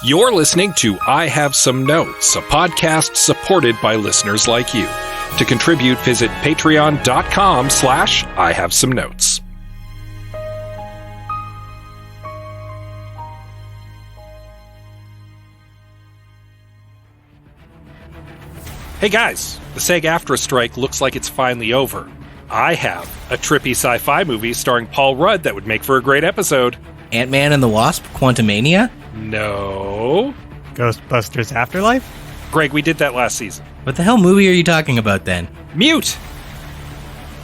You're listening to I Have Some Notes, a podcast supported by listeners like you. To contribute, visit patreon.com/I Have Some Notes. Hey guys, the SAG-AFTRA strike looks like it's finally over. I have a trippy sci-fi movie starring Paul Rudd that would make for a great episode. Ant-Man and the Wasp: Quantumania? No. Ghostbusters Afterlife? Greg, we did that last season. What the hell movie are you talking about then? Mute!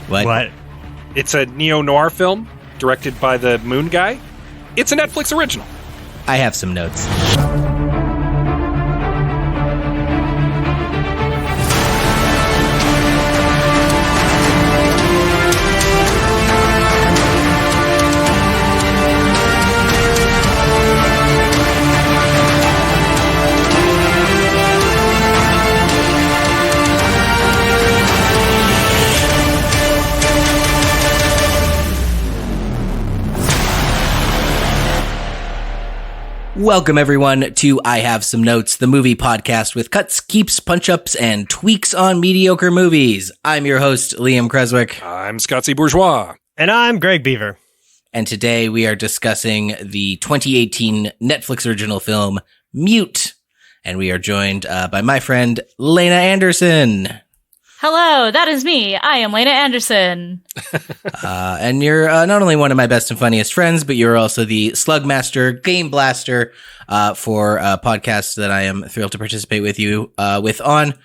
What? It's a neo-noir film directed by the Moon guy. It's a Netflix original. I have some notes. Welcome, everyone, to I Have Some Notes, the movie podcast with cuts, keeps, punch-ups, and tweaks on mediocre movies. I'm your host, Liam Creswick. I'm Scarcely Bourgeois. And I'm Greg Beaver. And today we are discussing the 2018 Netflix original film, Mute. And we are joined by my friend, Laena Anderson. Hello, that is me. I am Laena Anderson. And you're not only one of my best and funniest friends, but you're also the Slugmaster Game Blaster for a podcast that I am thrilled to participate with you with on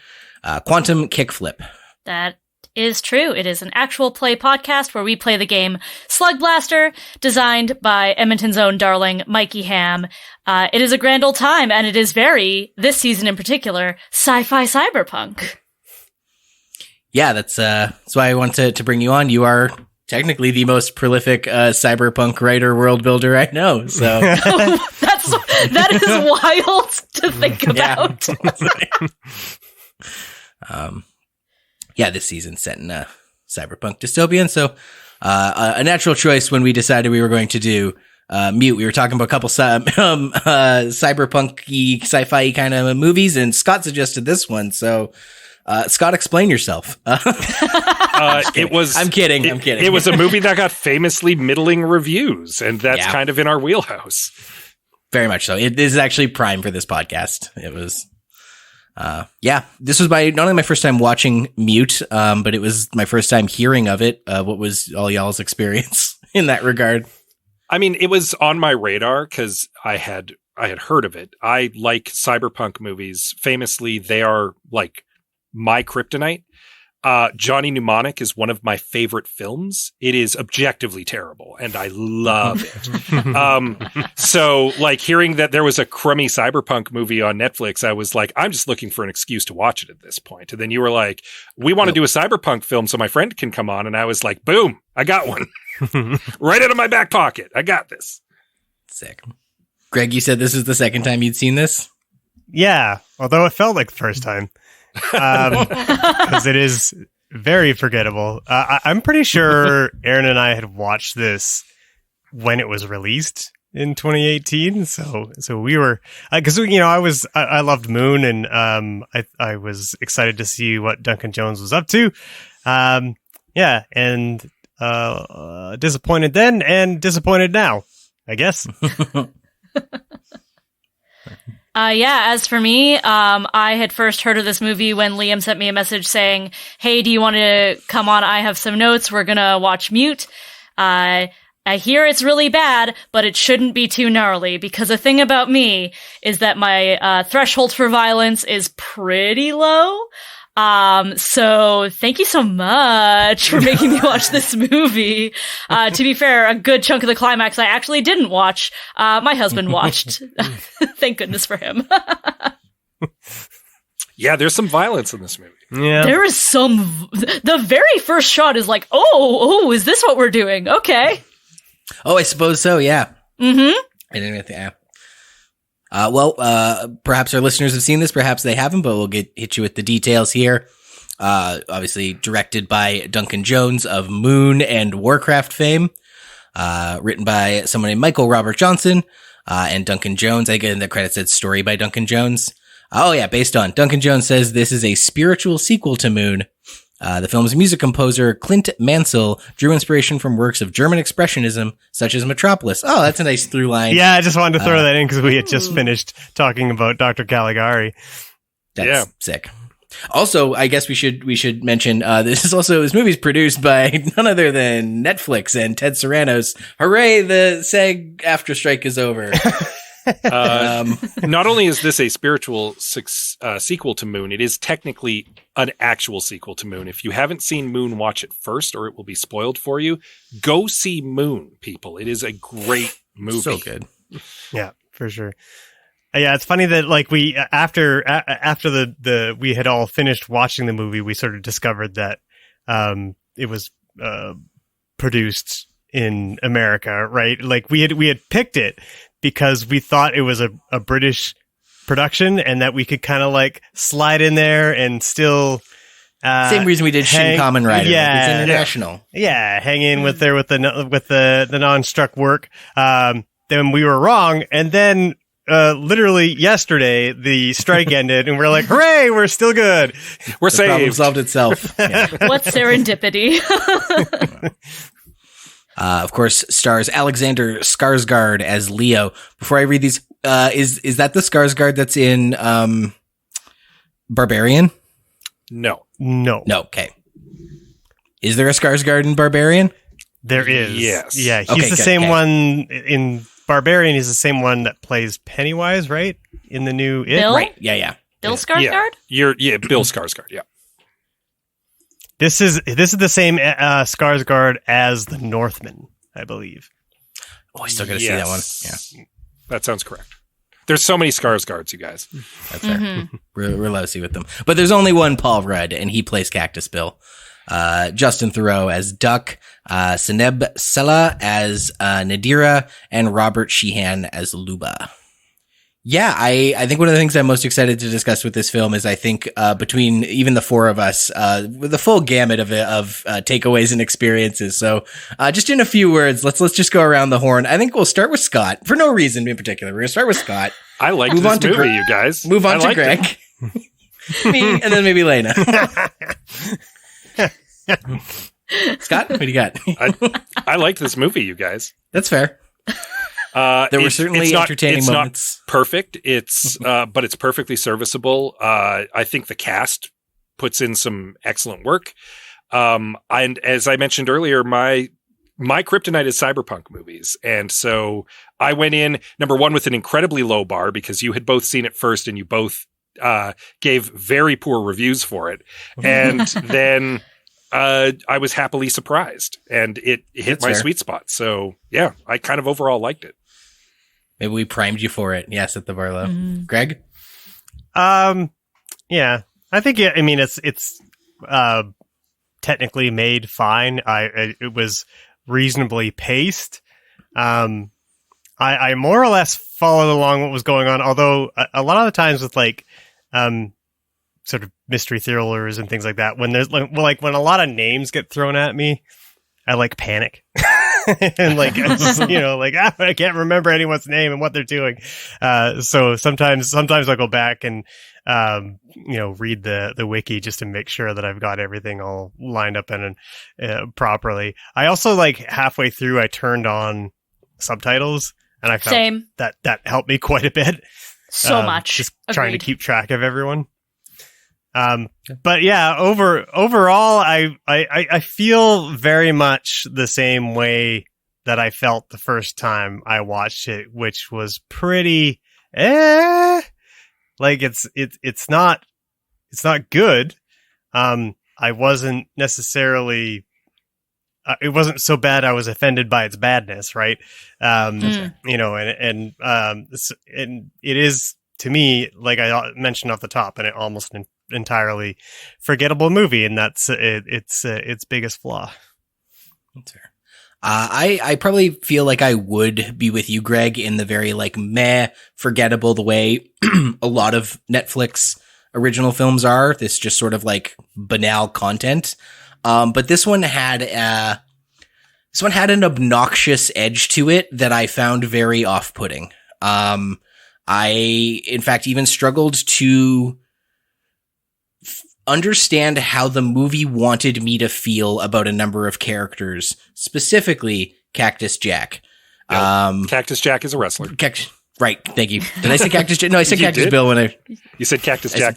Quantum Kickflip. That is true. It is an actual play podcast where we play the game Slug Blaster, designed by Edmonton's own darling Mikey Ham. It is a grand old time, and it is very, this season in particular, sci-fi cyberpunk. Yeah, that's why I wanted to bring you on. You are technically the most prolific cyberpunk writer world builder I know. So that is wild to think about. Yeah, this season's set in a cyberpunk dystopian. So a natural choice when we decided we were going to do Mute. We were talking about a couple cyberpunk-y, sci-fi kind of movies, and Scott suggested this one. So Scott, explain yourself. It was. I'm kidding. It was a movie that got famously middling reviews, and that's kind of in our wheelhouse. Very much so. It is actually prime for this podcast. It was. This was not only my first time watching Mute, but it was my first time hearing of it. What was all y'all's experience in that regard? I mean, it was on my radar because I had heard of it. I like cyberpunk movies. Famously, they are like my kryptonite. Johnny Mnemonic is one of my favorite films. It is objectively terrible, and I love it. So, like, hearing that there was a crummy cyberpunk movie on Netflix, I was like, I'm just looking for an excuse to watch it at this point. And then you were like, we want to do a cyberpunk film so my friend can come on. And I was like, boom, I got one. Right out of my back pocket. I got this. Sick. Greg, you said this is the second time you'd seen this? Yeah, although it felt like the first time. Because it is very forgettable. I'm pretty sure Aaron and I had watched this when it was released in 2018. So we were, because I loved Moon, and I was excited to see what Ducan Jones was up to. And disappointed then and disappointed now, I guess. As for me, I had first heard of this movie when Liam sent me a message saying, hey, do you want to come on? I have some notes. We're going to watch Mute. I hear it's really bad, but it shouldn't be too gnarly, because the thing about me is that my threshold for violence is pretty low. So thank you so much for making me watch this movie. To be fair, a good chunk of the climax I actually didn't watch. My husband watched. Thank goodness for him. Yeah, there's some violence in this movie. Yeah. There is some. The very first shot is like, oh, is this what we're doing? Okay. Oh, I suppose so, yeah. Mm-hmm. I didn't think, perhaps our listeners have seen this, perhaps they haven't, but we'll hit you with the details here. Obviously directed by Ducan Jones of Moon and Warcraft fame. Written by someone named Michael Robert Johnson. and Ducan Jones. I get in the credits said story by Ducan Jones. Oh yeah, based on. Ducan Jones says this is a spiritual sequel to Moon. The film's music composer, Clint Mansell, drew inspiration from works of German expressionism, such as Metropolis. Oh, that's a nice through line. Yeah, I just wanted to throw that in because we had just finished talking about Dr. Caligari. That's sick. Also, I guess we should mention this movie's produced by none other than Netflix and Ted Sarandos. Hooray! The SAG after strike is over. Not only is this a spiritual sequel to Moon, it is technically an actual sequel to Moon. If you haven't seen Moon, watch it first, or it will be spoiled for you. Go see Moon, people. It is a great movie. So good. Yeah, for sure. Yeah, it's funny that like we after the we had all finished watching the movie, we sort of discovered that it was produced in America, right? Like we had picked it because we thought it was a British production and that we could kind of like slide in there and still same reason we did Shin Kamen Rider. Yeah, like it's international. Yeah, hang in with the non-struck work. Then we were wrong, and then literally yesterday the strike ended, and we're like, "Hooray, we're still good. We're The problem saved." solved itself. Yeah. What serendipity. Of course, stars Alexander Skarsgård as Leo. Before I read these, is that the Skarsgård that's in Barbarian? No. No. Okay. Is there a Skarsgård in Barbarian? There is. Yes. Yeah, he's the same one in Barbarian. He's the same one that plays Pennywise, right? In the new It? Bill? Right. Yeah. Bill Skarsgård? Bill Skarsgård, yeah. This is the same Skarsgård as the Northman, I believe. Oh, I still got to see that one. Yeah. That sounds correct. There's so many Skarsgårds, you guys. That's fair. We're lousy with them. But there's only one Paul Rudd, and he plays Cactus Bill. Justin Theroux as Duck, Seneb Sella as Nadira, and Robert Sheehan as Luba. Yeah, I think one of the things I'm most excited to discuss with this film is I think between even the four of us, with the full gamut of takeaways and experiences. So just in a few words, let's just go around the horn. I think we'll start with Scott for no reason in particular. We're gonna start with Scott. I like this movie, Greg. you guys. Move on to Gregg. Me, and then maybe Laena. Scott, what do you got? I like this movie, you guys. That's fair. There were certainly entertaining moments. Not perfect. It's but it's perfectly serviceable. I think the cast puts in some excellent work. And as I mentioned earlier, my kryptonite is cyberpunk movies, and so I went in number one with an incredibly low bar because you had both seen it first, and you both gave very poor reviews for it, and then I was happily surprised, and it hit That's my fair. sweet spot. So yeah, I kind of overall liked it. Maybe we primed you for it. Yes, at the Barlow. Mm-hmm. Gregg? Yeah, I think I mean it's technically made fine. It was reasonably paced. I more or less followed along what was going on, although a lot of the times with like sort of mystery thrillers and things like that, when there's like when a lot of names get thrown at me, I like panic. And like I just, I can't remember anyone's name and what they're doing. So sometimes I'll go back and read the wiki just to make sure that I've got everything all lined up and properly. I also like halfway through I turned on subtitles, and I found that helped me quite a bit. So much. Just Agreed. trying to keep track of everyone. But yeah, overall, I feel very much the same way that I felt the first time I watched it, which was pretty, like it's not good. I wasn't necessarily, it wasn't so bad I was offended by its badness, right? And it is, to me, like I mentioned off the top, and it almost entirely forgettable movie, and that's its biggest flaw. That's fair. I probably feel like I would be with you, Gregg, in the very like meh, forgettable the way a lot of Netflix original films are. This just sort of like banal content. But this one had an obnoxious edge to it that I found very off-putting. I, in fact, even struggled to understand how the movie wanted me to feel about a number of characters, specifically Cactus Jack. Cactus Jack is a wrestler. Right. Thank you. Did I say Cactus Jack? No, I said Cactus Bill when You said Cactus Jack.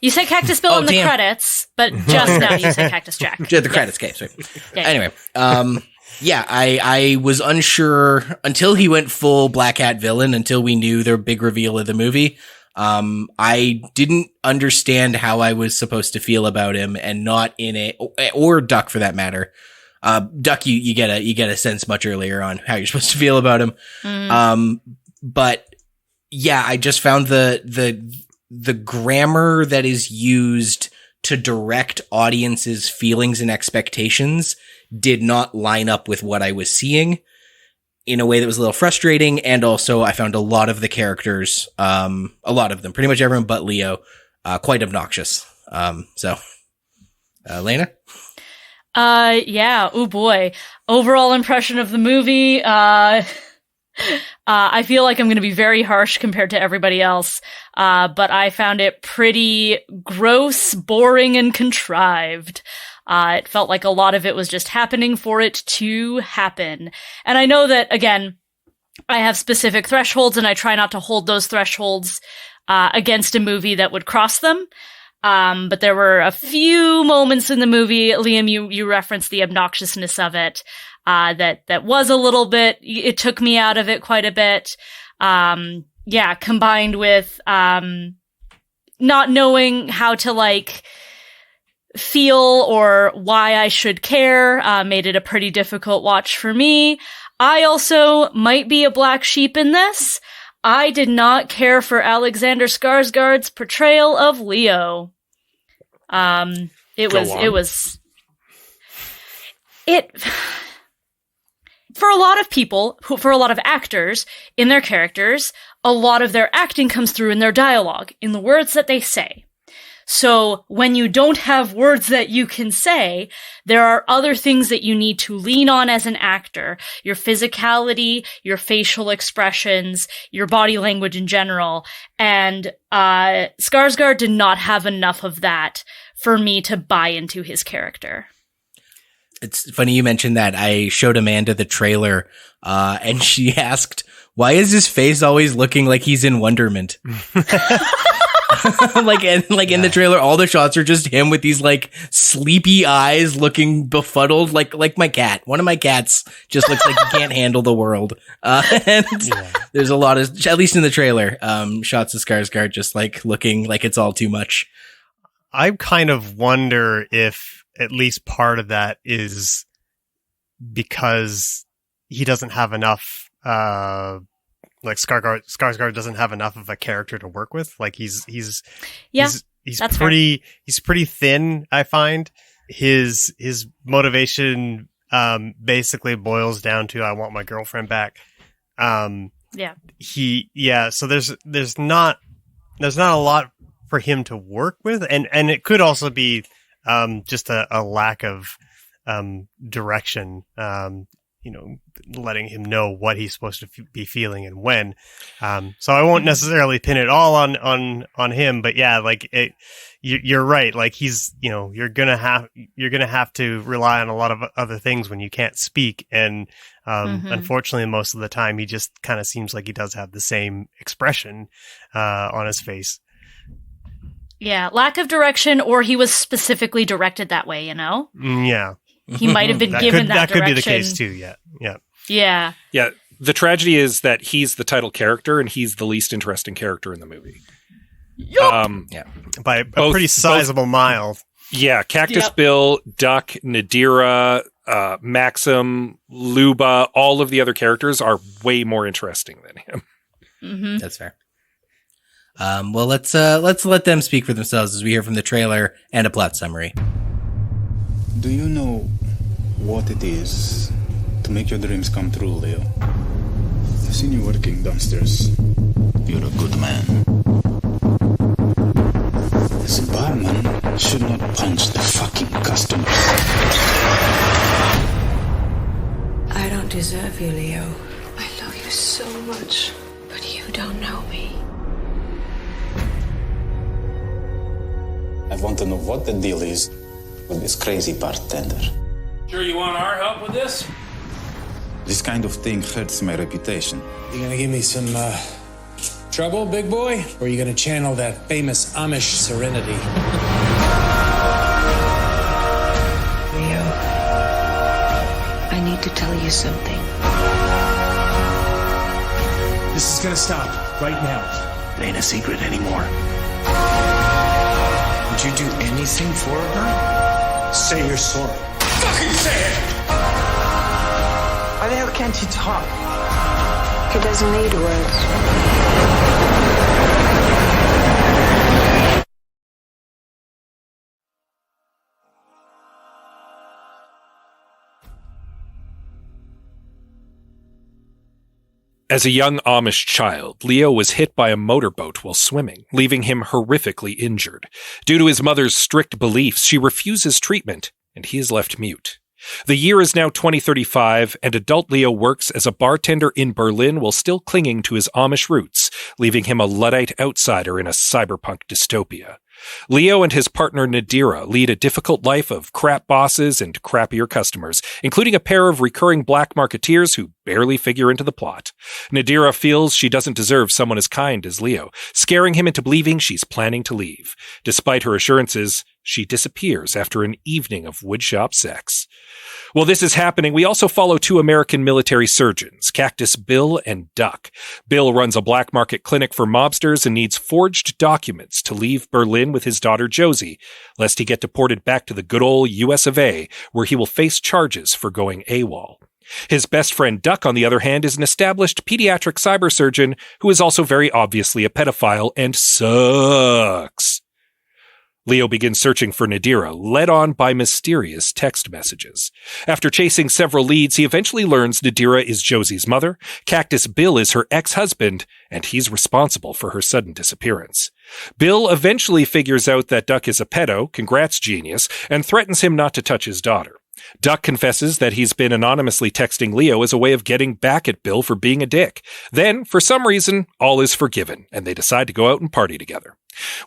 You said Cactus Bill in the credits, but just now you said Cactus Jack. The credits came. Sorry. Anyway, I was unsure until he went full Black Hat villain, until we knew the big reveal of the movie. I didn't understand how I was supposed to feel about him, and not or Duck for that matter. Duck, you get a sense much earlier on how you're supposed to feel about him. But yeah, I just found the grammar that is used to direct audiences' feelings and expectations did not line up with what I was seeing in a way that was a little frustrating. And also I found a lot of the characters, a lot of them, pretty much everyone but Leo, quite obnoxious. Laena? Yeah. Oh boy. Overall impression of the movie. I feel like I'm going to be very harsh compared to everybody else. But I found it pretty gross, boring, and contrived. It felt like a lot of it was just happening for it to happen. And I know that, again, I have specific thresholds, and I try not to hold those thresholds against a movie that would cross them. But there were a few moments in the movie, Liam, you referenced the obnoxiousness of it, that was a little bit, it took me out of it quite a bit. Combined with, not knowing how to feel or why I should care, made it a pretty difficult watch for me. I also might be a black sheep in this. I did not care for Alexander Skarsgård's portrayal of Leo. For a lot of people, for a lot of actors in their characters, a lot of their acting comes through in their dialogue, in the words that they say. So when you don't have words that you can say, there are other things that you need to lean on as an actor. Your physicality, your facial expressions, your body language in general. And Skarsgård did not have enough of that for me to buy into his character. It's funny you mentioned that. I showed Amanda the trailer, and she asked, why is his face always looking like he's in wonderment? In the trailer, all the shots are just him with these sleepy eyes looking befuddled, like my cat. One of my cats just looks like he can't handle the world. There's a lot of, at least in the trailer, shots of Skarsgård just looking like it's all too much. I kind of wonder if at least part of that is because he doesn't have enough, Skarsgård doesn't have enough of a character to work with. He's pretty thin, I find. His motivation basically boils down to I want my girlfriend back. So there's not a lot for him to work with, and it could also be just a lack of direction, letting him know what he's supposed to be feeling and when. So I won't necessarily pin it all on him, but yeah, you're right. He's, you're gonna have to rely on a lot of other things when you can't speak. And unfortunately, most of the time, he just kind of seems like he does have the same expression on his face. Yeah, lack of direction, or he was specifically directed that way, Yeah. He might have been given that direction. That could be the case too, yeah. Yeah, the tragedy is that he's the title character and he's the least interesting character in the movie. By a pretty sizable mile. Yeah, Cactus Bill, Duck, Nadira, Maxim, Luba, all of the other characters are way more interesting than him. Mm-hmm. That's fair. Well, let's let them speak for themselves as we hear from the trailer and a plot summary. Do you know what it is to make your dreams come true, Leo? I've seen you working downstairs. You're a good man. As a barman, should not punch the fucking customer. I don't deserve you, Leo. I love you so much. want to know what the deal is with this crazy bartender. Sure you want our help with this? This kind of thing hurts my reputation. You gonna give me some, trouble, big boy? Or are you gonna channel that famous Amish serenity? Leo, I need to tell you something. This is gonna stop right now. It ain't a secret anymore. Would you do anything for her? Say you're sorry. Fucking say it! Why the hell can't you talk? He doesn't need words. As a young Amish child, Leo was hit by a motorboat while swimming, leaving him horrifically injured. Due to his mother's strict beliefs, she refuses treatment, and he is left mute. The year is now 2035, and adult Leo works as a bartender in Berlin while still clinging to his Amish roots, leaving him a Luddite outsider in a cyberpunk dystopia. Leo and his partner Nadira lead a difficult life of crap bosses and crappier customers, including a pair of recurring black marketeers who barely figure into the plot. Nadira feels she doesn't deserve someone as kind as Leo, scaring him into believing she's planning to leave. Despite her assurances, she disappears after an evening of woodshop sex. While this is happening, we also follow two American military surgeons, Cactus Bill and Duck. Bill runs a black market clinic for mobsters and needs forged documents to leave Berlin with his daughter Josie, lest he get deported back to the good old US of A, where he will face charges for going AWOL. His best friend Duck, on the other hand, is an established pediatric cyber surgeon who is also very obviously a pedophile and sucks. Leo begins searching for Nadira, led on by mysterious text messages. After chasing several leads, he eventually learns Nadira is Josie's mother, Cactus Bill is her ex-husband, and he's responsible for her sudden disappearance. Bill eventually figures out that Duck is a pedo, congrats genius, and threatens him not to touch his daughter. Duck confesses that he's been anonymously texting Leo as a way of getting back at Bill for being a dick. Then, for some reason, all is forgiven, and they decide to go out and party together.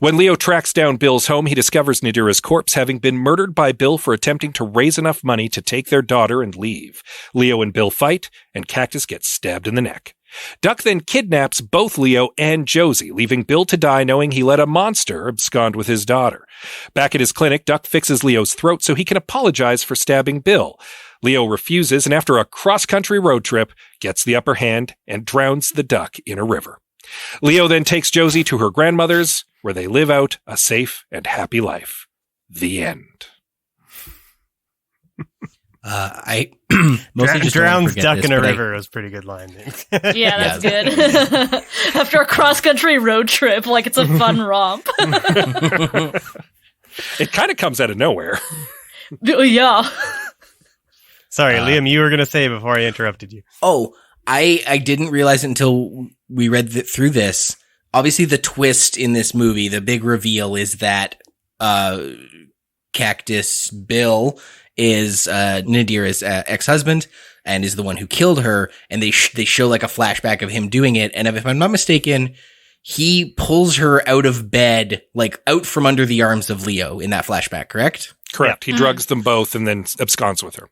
When Leo tracks down Bill's home, he discovers Nadira's corpse having been murdered by Bill for attempting to raise enough money to take their daughter and leave. Leo and Bill fight, and Cactus gets stabbed in the neck. Duck then kidnaps both Leo and Josie, leaving Bill to die knowing he let a monster abscond with his daughter. Back at his clinic, Duck fixes Leo's throat so he can apologize for stabbing Bill. Leo refuses, and after a cross-country road trip, gets the upper hand and drowns the duck in a river. Leo then takes Josie to her grandmother's, where they live out a safe and happy life. The end. I mostly just drowns forget duck this, in a but river was a pretty good line. Yeah, that's good. After a cross-country road trip, like it's a fun romp. It kind of comes out of nowhere. Yeah. Sorry, Liam, you were going to say before I interrupted you. Oh, I didn't realize it until we read through this. Obviously, the twist in this movie, the big reveal is that Cactus Bill is Nadira's ex-husband and is the one who killed her. And they show like a flashback of him doing it. And if I'm not mistaken, he pulls her out of bed, like out from under the arms of Leo in that flashback, correct? Correct. He drugs them both and then absconds with her.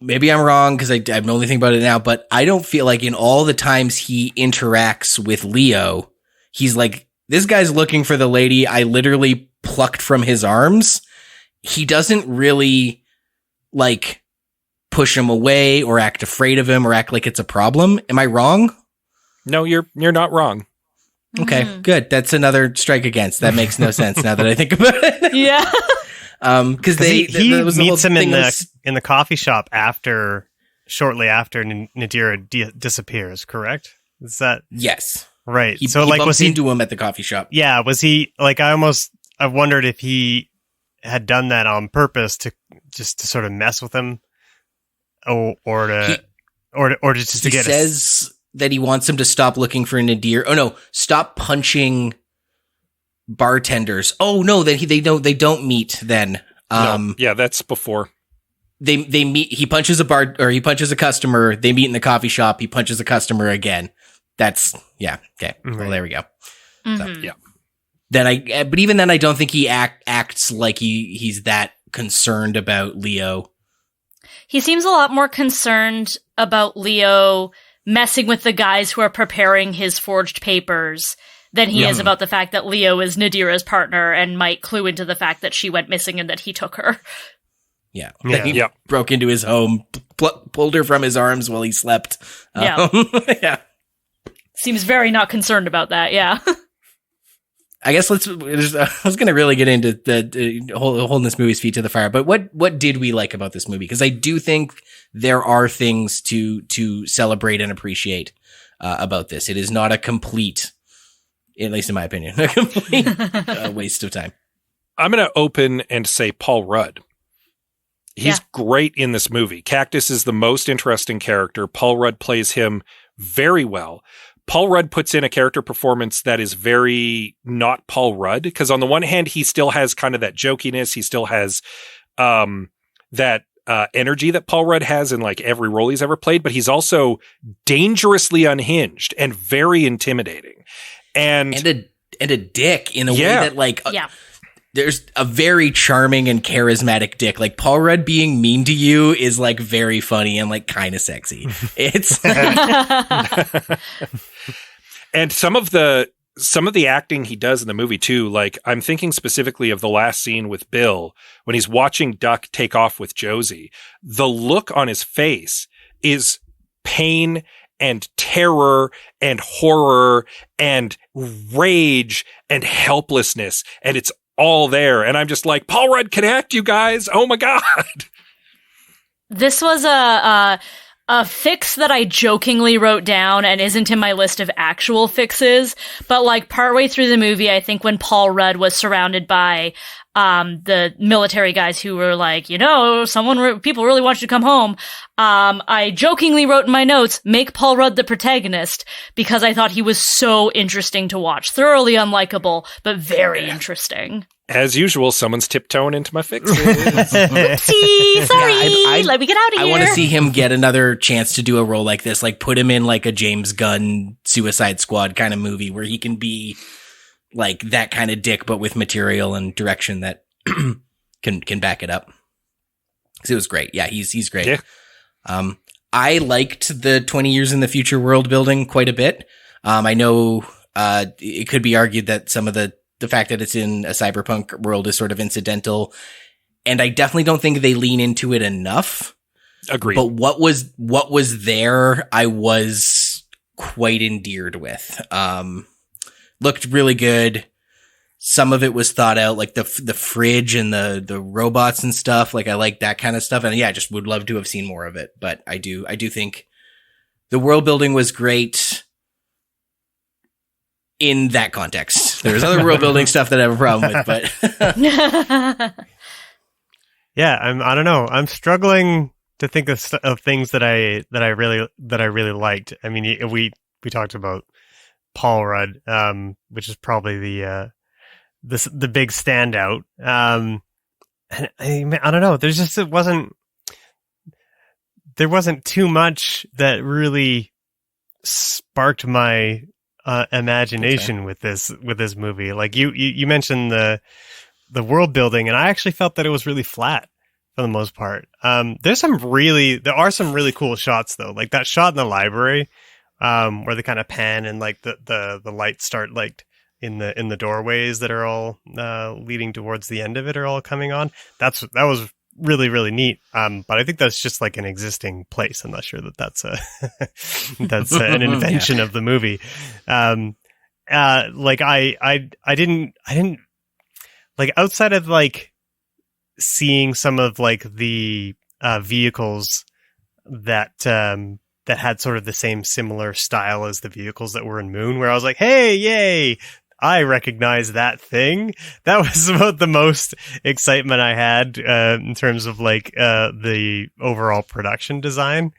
Maybe I'm wrong because I know only think about it now, but I don't feel like in all the times he interacts with Leo, he's like, this guy's looking for the lady I literally plucked from his arms. He doesn't really like push him away or act afraid of him or act like it's a problem. Am I wrong? No, you're not wrong. Okay, good. That's another strike against. That makes no sense now that I think about it. Yeah. Because he meets him in the the coffee shop shortly after Nadira disappears. Correct? Is that yes? Right. He like, bumps was he into him at the coffee shop? Yeah. Was he like? I wondered if he had done that on purpose to sort of mess with him, or to He says that he wants him to stop looking for Nadira. Oh no, stop punching bartenders. Oh no, they don't meet then. No. Yeah, that's before. They meet. He punches he punches a customer. They meet in the coffee shop. He punches a customer again. That's okay. Mm-hmm. Well, there we go. Mm-hmm. Yeah. but even then, I don't think he acts like he's that concerned about Leo. He seems a lot more concerned about Leo messing with the guys who are preparing his forged papers than he is about the fact that Leo is Nadira's partner and might clue into the fact that she went missing and that he took her. Yeah. He broke into his home, pulled her from his arms while he slept. Yeah. Seems very not concerned about that, yeah. I guess I was going to really get into the holding this movie's feet to the fire, but what did we like about this movie? Because I do think there are things to celebrate and appreciate about this. It is not a complete, at least in my opinion, a complete waste of time. I'm going to open and say Paul Rudd. He's great in this movie. Cactus is the most interesting character. Paul Rudd plays him very well. Paul Rudd puts in a character performance that is very not Paul Rudd, because on the one hand, he still has kind of that jokiness. He still has that energy that Paul Rudd has in like every role he's ever played, but he's also dangerously unhinged and very intimidating. And a dick in a way that like there's a very charming and charismatic dick. Like Paul Rudd being mean to you is like very funny and like kind of sexy. It's and some of the acting he does in the movie too. Like I'm thinking specifically of the last scene with Bill when he's watching Duck take off with Josie. The look on his face is pain and terror and horror and rage and helplessness. And it's all there. And I'm just like, Paul Rudd can act, you guys. Oh my God. This was a fix that I jokingly wrote down and isn't in my list of actual fixes. But like partway through the movie, I think when Paul Rudd was surrounded by the military guys who were like, people really want you to come home. I jokingly wrote in my notes, make Paul Rudd the protagonist, because I thought he was so interesting to watch. Thoroughly unlikable, but very interesting. As usual, someone's tiptoeing into my fixes. Oopsie, sorry. Let me get out of here. I want to see him get another chance to do a role like this, like put him in like a James Gunn Suicide Squad kind of movie where he can be like that kind of dick, but with material and direction that can back it up. Because it was great. Yeah, he's great. Yeah. I liked the 20 years in the future world building quite a bit. I know it could be argued that some of the fact that it's in a cyberpunk world is sort of incidental, and I definitely don't think they lean into it enough. Agreed. But what was there, I was quite endeared with. Looked really good. Some of it was thought out, like the fridge and the robots and stuff. Like I like that kind of stuff, and yeah, just would love to have seen more of it. But I do think the world building was great in that context. There's other world building stuff that I have a problem with, but yeah, I don't know. I'm struggling to think of things that I really liked. I mean, we talked about Paul Rudd, which is probably the big standout. And I don't know. There wasn't too much that really sparked my imagination with this movie. Like you mentioned the world building, and I actually felt that it was really flat for the most part. There are some really cool shots though, like that shot in the library. Where they kind of pan and like the lights start like in the doorways that are all leading towards the end of it are all coming on. That was really, really neat. But I think that's just like an existing place. I'm not sure that's an invention of the movie. Like I didn't like, outside of like seeing some of like the vehicles that had sort of the same similar style as the vehicles that were in Moon, where I was like, hey, yay, I recognize that thing. That was about the most excitement I had in terms of like the overall production design.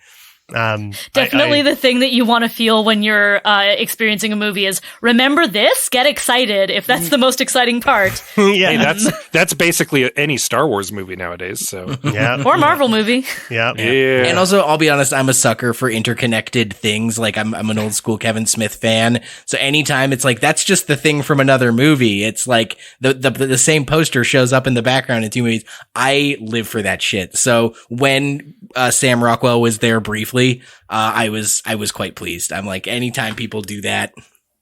Definitely the thing that you want to feel when you're experiencing a movie is, remember this? Get excited if that's the most exciting part. Yeah. Hey, that's basically any Star Wars movie nowadays. So Yeah. Or Marvel movie. Yeah. yeah. And also, I'll be honest, I'm a sucker for interconnected things. Like, I'm an old school Kevin Smith fan. So anytime it's like, that's just the thing from another movie. It's like the same poster shows up in the background in two movies. I live for that shit. So when Sam Rockwell was there briefly, I was quite pleased. I'm like, anytime people do that,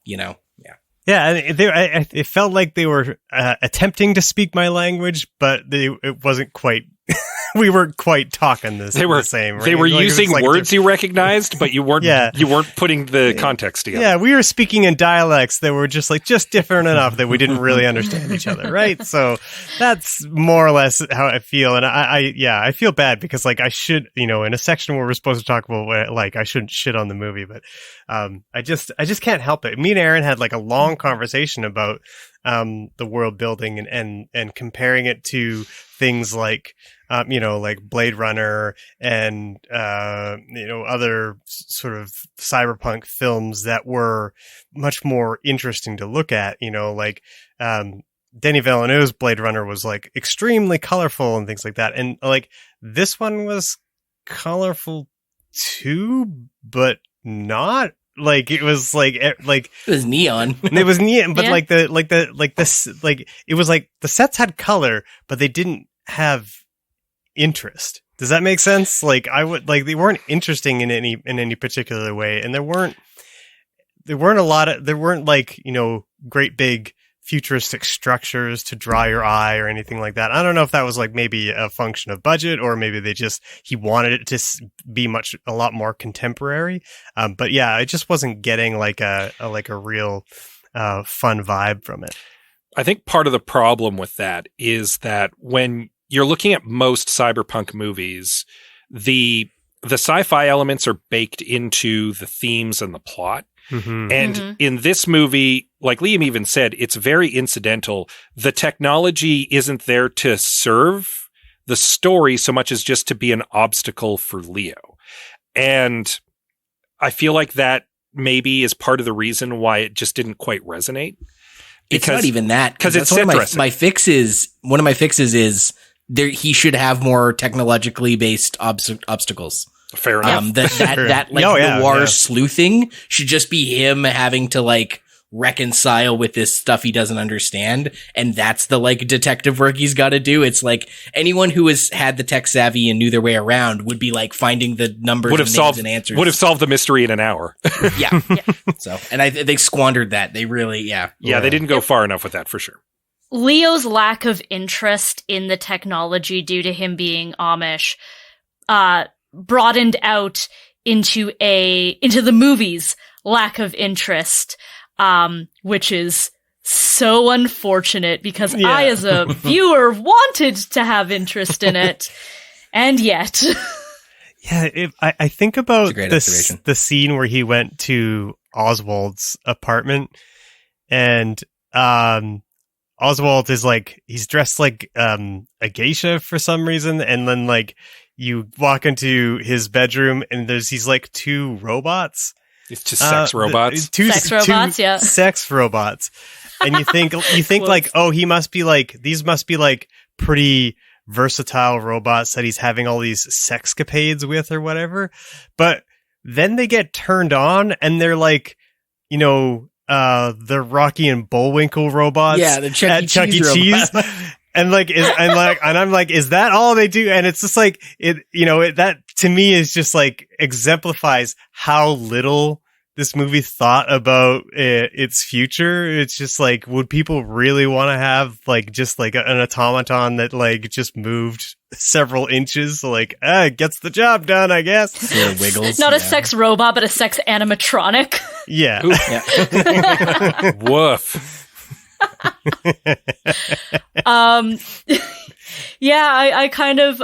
yeah. Yeah, it felt like they were attempting to speak my language, but it wasn't quite. We weren't quite talking the same. Right? They were like, using words you recognized, but you weren't. Yeah. You weren't putting the context together. Yeah, we were speaking in dialects that were just different enough that we didn't really understand each other, right? So that's more or less how I feel, and I feel bad because I should, in a section where we're supposed to talk about I shouldn't shit on the movie, but I just can't help it. Me and Aaron had a long conversation about the world building and comparing it to things like Blade Runner and other sort of cyberpunk films that were much more interesting to look at. Denis Villeneuve's Blade Runner was extremely colorful and things like that, and this one was colorful too, but not. It was it was neon. It was neon, but Yeah. it was the sets had color, but they didn't have interest. Does that make sense? They weren't interesting in any particular way, and there weren't great big futuristic structures to draw your eye or anything like that. I don't know if that was maybe a function of budget, or maybe he wanted it to be a lot more contemporary. But yeah, I just wasn't getting a real fun vibe from it. I think part of the problem with that is that when you're looking at most cyberpunk movies, the sci-fi elements are baked into the themes and the plot. Mm-hmm. And in this movie, like Liam even said, it's very incidental. The technology isn't there to serve the story so much as just to be an obstacle for Leo. And I feel like that maybe is part of the reason why it just didn't quite resonate. It's not even that, because it's one of interesting. One of my fixes is he should have more technologically based obstacles. Fair enough. That noir sleuthing should just be him having to reconcile with this stuff he doesn't understand, and that's the detective work he's got to do. It's anyone who has had the tech savvy and knew their way around would be finding the numbers and names and answers. Would have solved the mystery in an hour. Yeah. So, and they squandered that. They really, yeah, they didn't go far enough with that for sure. Leo's lack of interest in the technology due to him being Amish, broadened out into the movie's lack of interest, which is so unfortunate because I, as a viewer, wanted to have interest in it, and yet. Yeah, I think about the scene where he went to Oswald's apartment, and Oswald is he's dressed like a geisha for some reason, and then you walk into his bedroom and there's these two robots. It's just sex robots. Two sex robots. And you think oh, he must be these must be pretty versatile robots that he's having all these sexcapades with or whatever. But then they get turned on and they're the Rocky and Bullwinkle robots. Yeah, the Chuck E. Cheese. And I'm is that all they do? And it's just that to me is just exemplifies how little this movie thought about its future. It's just would people really want to have an automaton that just moved several inches? Gets the job done, I guess. Sort of wiggles. Not a sex robot, but a sex animatronic. Yeah. Woof. Yeah, I kind of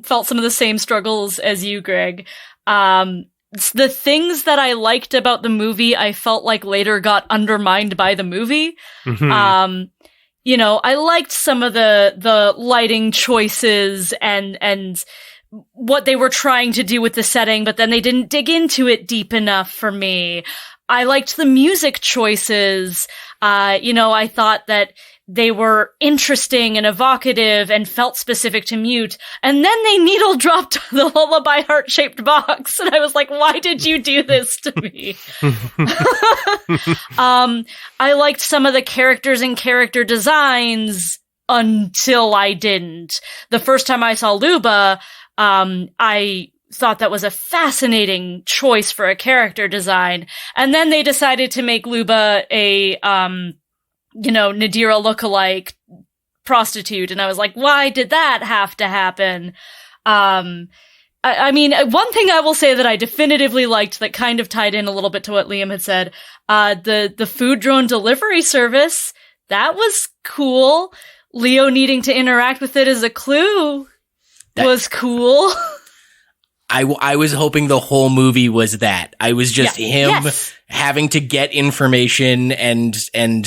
felt some of the same struggles as you, Greg. The things that I liked about the movie, I felt later got undermined by the movie. Mm-hmm. I liked some of the lighting choices and what they were trying to do with the setting, but then they didn't dig into it deep enough for me. I liked the music choices. I thought that they were interesting and evocative and felt specific to Mute. And then they needle dropped the lullaby heart-shaped box. And I was like, why did you do this to me? I liked some of the characters and character designs until I didn't. The first time I saw Luba, I thought that was a fascinating choice for a character design. And then they decided to make Luba a, Nadira lookalike prostitute. And I was like, why did that have to happen? One thing I will say that I definitively liked that kind of tied in a little bit to what Liam had said, the food drone delivery service, that was cool. Leo needing to interact with it as a clue was cool. I was hoping the whole movie was that. I was just him having to get information and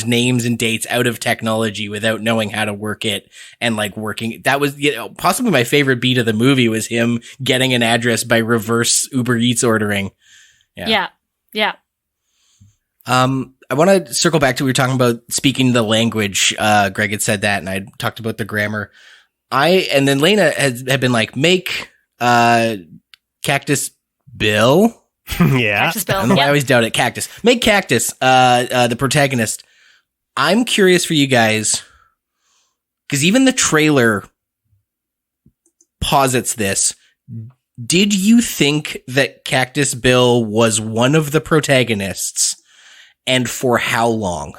names and dates out of technology without knowing how to work it and like working. That was possibly my favorite beat of the movie was him getting an address by reverse Uber Eats ordering. Yeah. I want to circle back to we were talking about speaking the language. Greg had said that, and I talked about the grammar. And then Laena had been like, make Cactus Bill. Yeah. Cactus Bill. I don't know why I always doubt it. Cactus. Make Cactus the protagonist. I'm curious for you guys, because even the trailer posits this. Did you think that Cactus Bill was one of the protagonists, and for how long?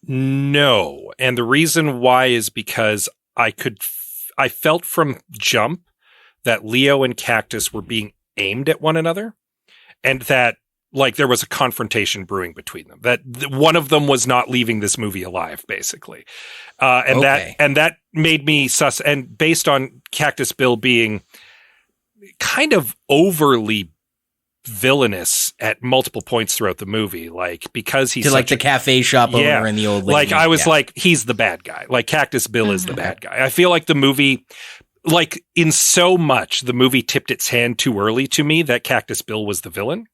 No. And the reason why is because I felt from jump that Leo and Cactus were being aimed at one another, and that like there was a confrontation brewing between them, that one of them was not leaving this movie alive, basically. That made me sus. And based on Cactus Bill being kind of overly villainous at multiple points throughout the movie, like because he's like the cafe shop owner and the old lady. Like I was like, he's the bad guy. Like Cactus Bill is the bad guy. I feel like the movie, like in so much, the movie tipped its hand too early to me that Cactus Bill was the villain.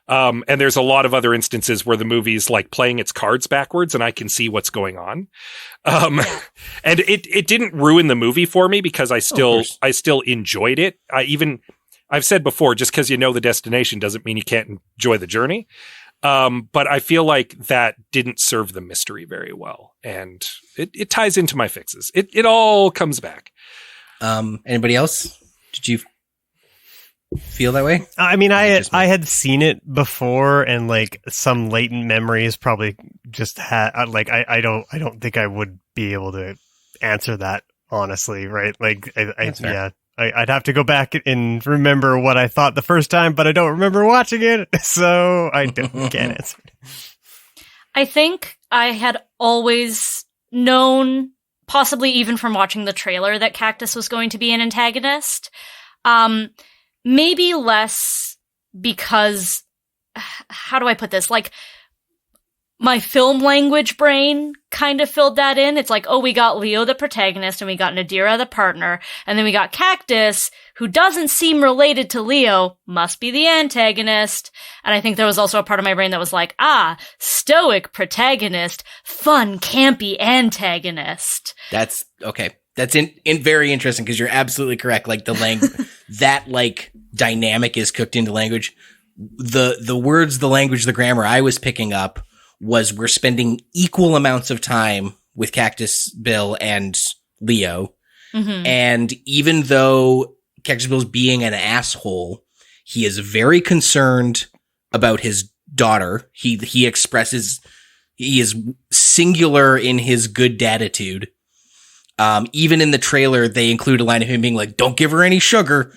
And there's a lot of other instances where the movie's like playing its cards backwards and I can see what's going on. And it didn't ruin the movie for me because I still enjoyed it. I've said before, just because you know the destination doesn't mean you can't enjoy the journey. But I feel like that didn't serve the mystery very well. And it ties into my fixes. It all comes back. Anybody else? Did you feel that way? I mean, I had seen it before, and like some latent memories probably just had like I don't think I would be able to answer that honestly, right? Like I'd have to go back and remember what I thought the first time, but I don't remember watching it, so I can't answer it. I think I had always known, possibly even from watching the trailer, that Cactus was going to be an antagonist. Maybe less because, how do I put this? Like, my film language brain kind of filled that in. It's like, oh, we got Leo, the protagonist, and we got Nadira, the partner, and then we got Cactus, who doesn't seem related to Leo, must be the antagonist. And I think there was also a part of my brain that was like, stoic protagonist, fun, campy antagonist. That's okay. That's in very interesting because you're absolutely correct. Like the that like dynamic is cooked into language. The words, the language, the grammar I was picking up was we're spending equal amounts of time with Cactus Bill and Leo. Mm-hmm. And even though Cactus Bill's being an asshole, he is very concerned about his daughter. He expresses, he is singular in his good dadditude. Even in the trailer, they include a line of him being like, don't give her any sugar.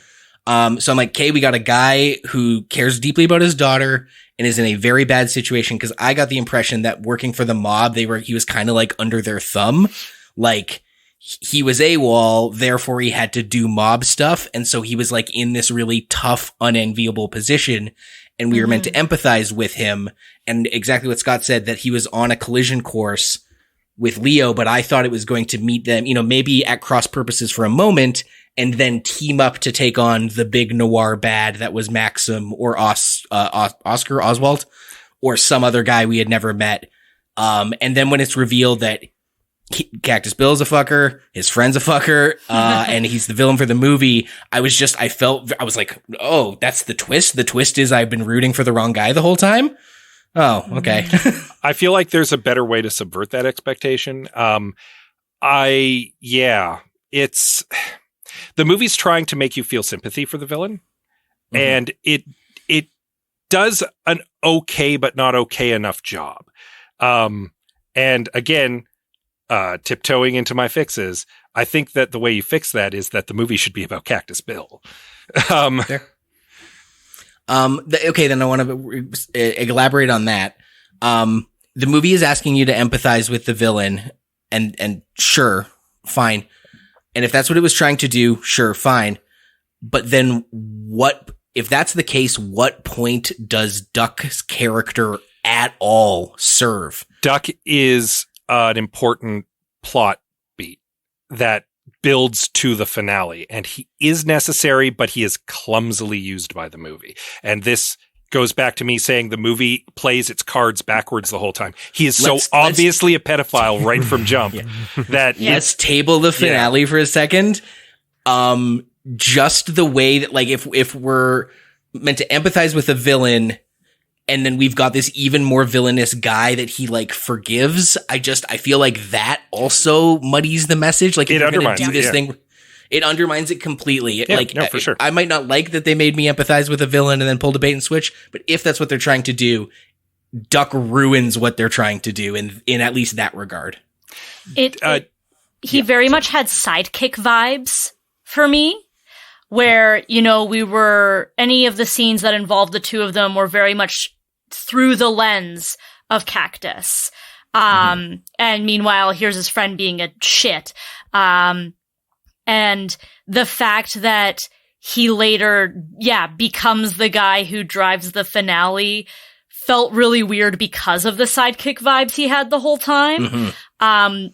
So I'm like, okay, we got a guy who cares deeply about his daughter and is in a very bad situation. Cause I got the impression that working for the mob, he was kind of like under their thumb. Like he was AWOL, therefore he had to do mob stuff. And so he was like in this really tough, unenviable position. And we were meant to empathize with him. And exactly what Scott said, that he was on a collision course with Leo, but I thought it was going to meet them, maybe at cross purposes for a moment and then team up to take on the big noir bad that was Maxim or Oscar Oswald or some other guy we had never met. And then when it's revealed that Cactus Bill's a fucker, his friend's a fucker, and he's the villain for the movie, I was like, oh, that's the twist. The twist is I've been rooting for the wrong guy the whole time. Oh, okay. I feel like there's a better way to subvert that expectation. It's the movie's trying to make you feel sympathy for the villain, and it does an okay but not okay enough job. And again, tiptoeing into my fixes, I think that the way you fix that is that the movie should be about Cactus Bill. Fair. Okay, then I want to elaborate on that. The movie is asking you to empathize with the villain, and sure, fine. And if that's what it was trying to do, sure, fine. But then what, if that's the case, what point does Duck's character at all serve? Duck is an important plot beat that builds to the finale, and he is necessary, but he is clumsily used by the movie. And this goes back to me saying the movie plays its cards backwards the whole time. He is obviously a pedophile right from jump that let's table the finale for a second. Just the way that, like, if we're meant to empathize with a villain, and then we've got this even more villainous guy that he like forgives, I feel like that also muddies the message. Like, if it undermines do this thing, it undermines it completely. For sure. I might not like that they made me empathize with a villain and then pulled a bait and switch, but if that's what they're trying to do, Duck ruins what they're trying to do in at least that regard. He very much had sidekick vibes for me, where, you know, any of the scenes that involved the two of them were very much through the lens of Cactus. And meanwhile, here's his friend being a shit. And the fact that he later, becomes the guy who drives the finale felt really weird because of the sidekick vibes he had the whole time.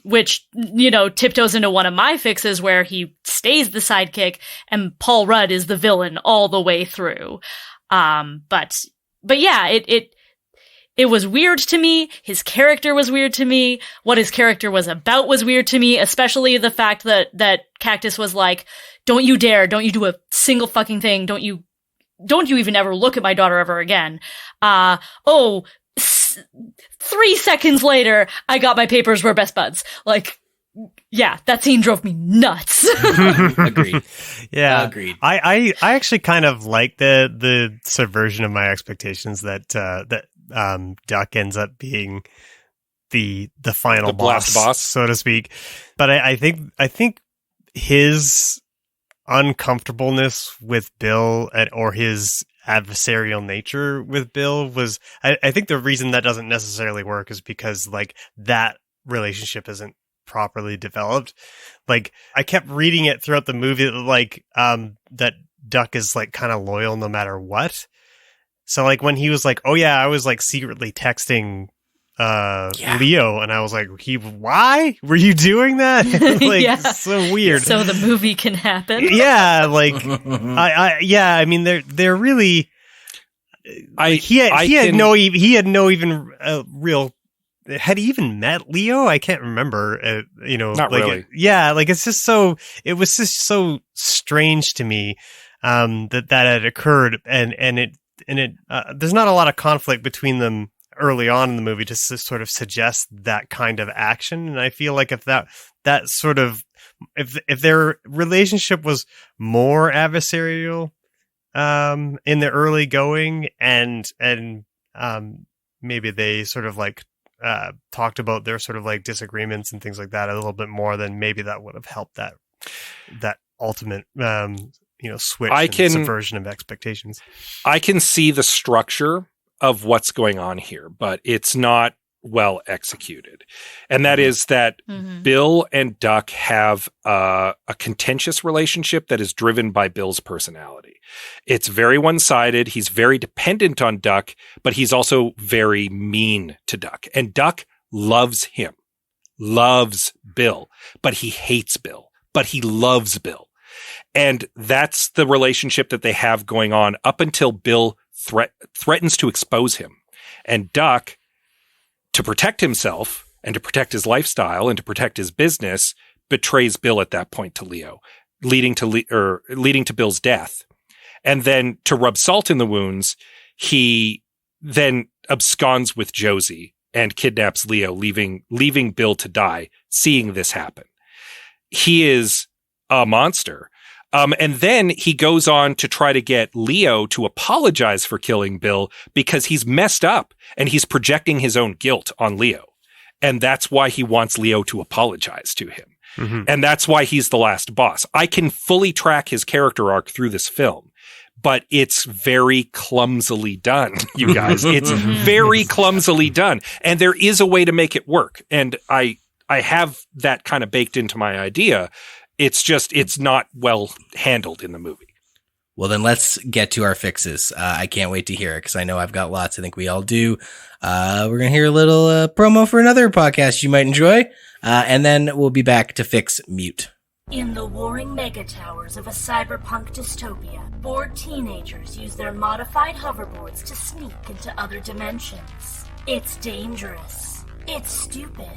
Which, you know, tiptoes into one of my fixes where he stays the sidekick and Paul Rudd is the villain all the way through. But yeah, it was weird to me. His character was weird to me. What his character was about was weird to me, especially the fact that Cactus was like, don't you dare, don't you do a single fucking thing, don't you even ever look at my daughter ever again. 3 seconds later, I got my papers, we're best buds. Like, yeah, that scene drove me nuts. Agreed. Yeah, agreed. I actually kind of like the subversion of my expectations that Duck ends up being the final boss, so to speak. But I think his uncomfortableness with Bill or his adversarial nature with Bill was, I think the reason that doesn't necessarily work is because like that relationship isn't properly developed. Like, I kept reading it throughout the movie like that Duck is like kind of loyal no matter what. So like when he was like, oh yeah, I was like secretly texting Leo, and I was like, why were you doing that? Like, so weird. So the movie can happen. Yeah, like I mean they're really he had no even real. Had he even met Leo? I can't remember. Not like, really. Like it was just so strange to me that had occurred, and it there's not a lot of conflict between them early on in the movie to sort of suggest that kind of action. And I feel like if that sort of if their relationship was more adversarial in the early going, and maybe they sort of like talked about their sort of like disagreements and things like that a little bit more, then maybe that would have helped that ultimate switch and subversion of expectations. I can see the structure of what's going on here, but it's not well executed. And that is that Bill and Duck have a contentious relationship that is driven by Bill's personality. It's very one-sided. He's very dependent on Duck, but he's also very mean to Duck. And Duck loves him, loves Bill, but he hates Bill, but he loves Bill. And that's the relationship that they have going on up until Bill threatens to expose him. And Duck, to protect himself and to protect his lifestyle and to protect his business, betrays Bill at that point to Leo, leading to Bill's death. And then to rub salt in the wounds, he then absconds with Josie and kidnaps Leo, leaving Bill to die, seeing this happen. He is a monster. And then he goes on to try to get Leo to apologize for killing Bill because he's messed up and he's projecting his own guilt on Leo. And that's why he wants Leo to apologize to him. Mm-hmm. And that's why he's the last boss. I can fully track his character arc through this film, but it's very clumsily done, you guys. It's very clumsily done. And there is a way to make it work. And I have that kind of baked into my idea. It's not well handled in the movie. Well, then let's get to our fixes. I can't wait to hear it because I know I've got lots. I think we all do. We're going to hear a little promo for another podcast you might enjoy. And then we'll be back to fix Mute. In the warring megatowers of a cyberpunk dystopia, bored teenagers use their modified hoverboards to sneak into other dimensions. It's dangerous. It's stupid.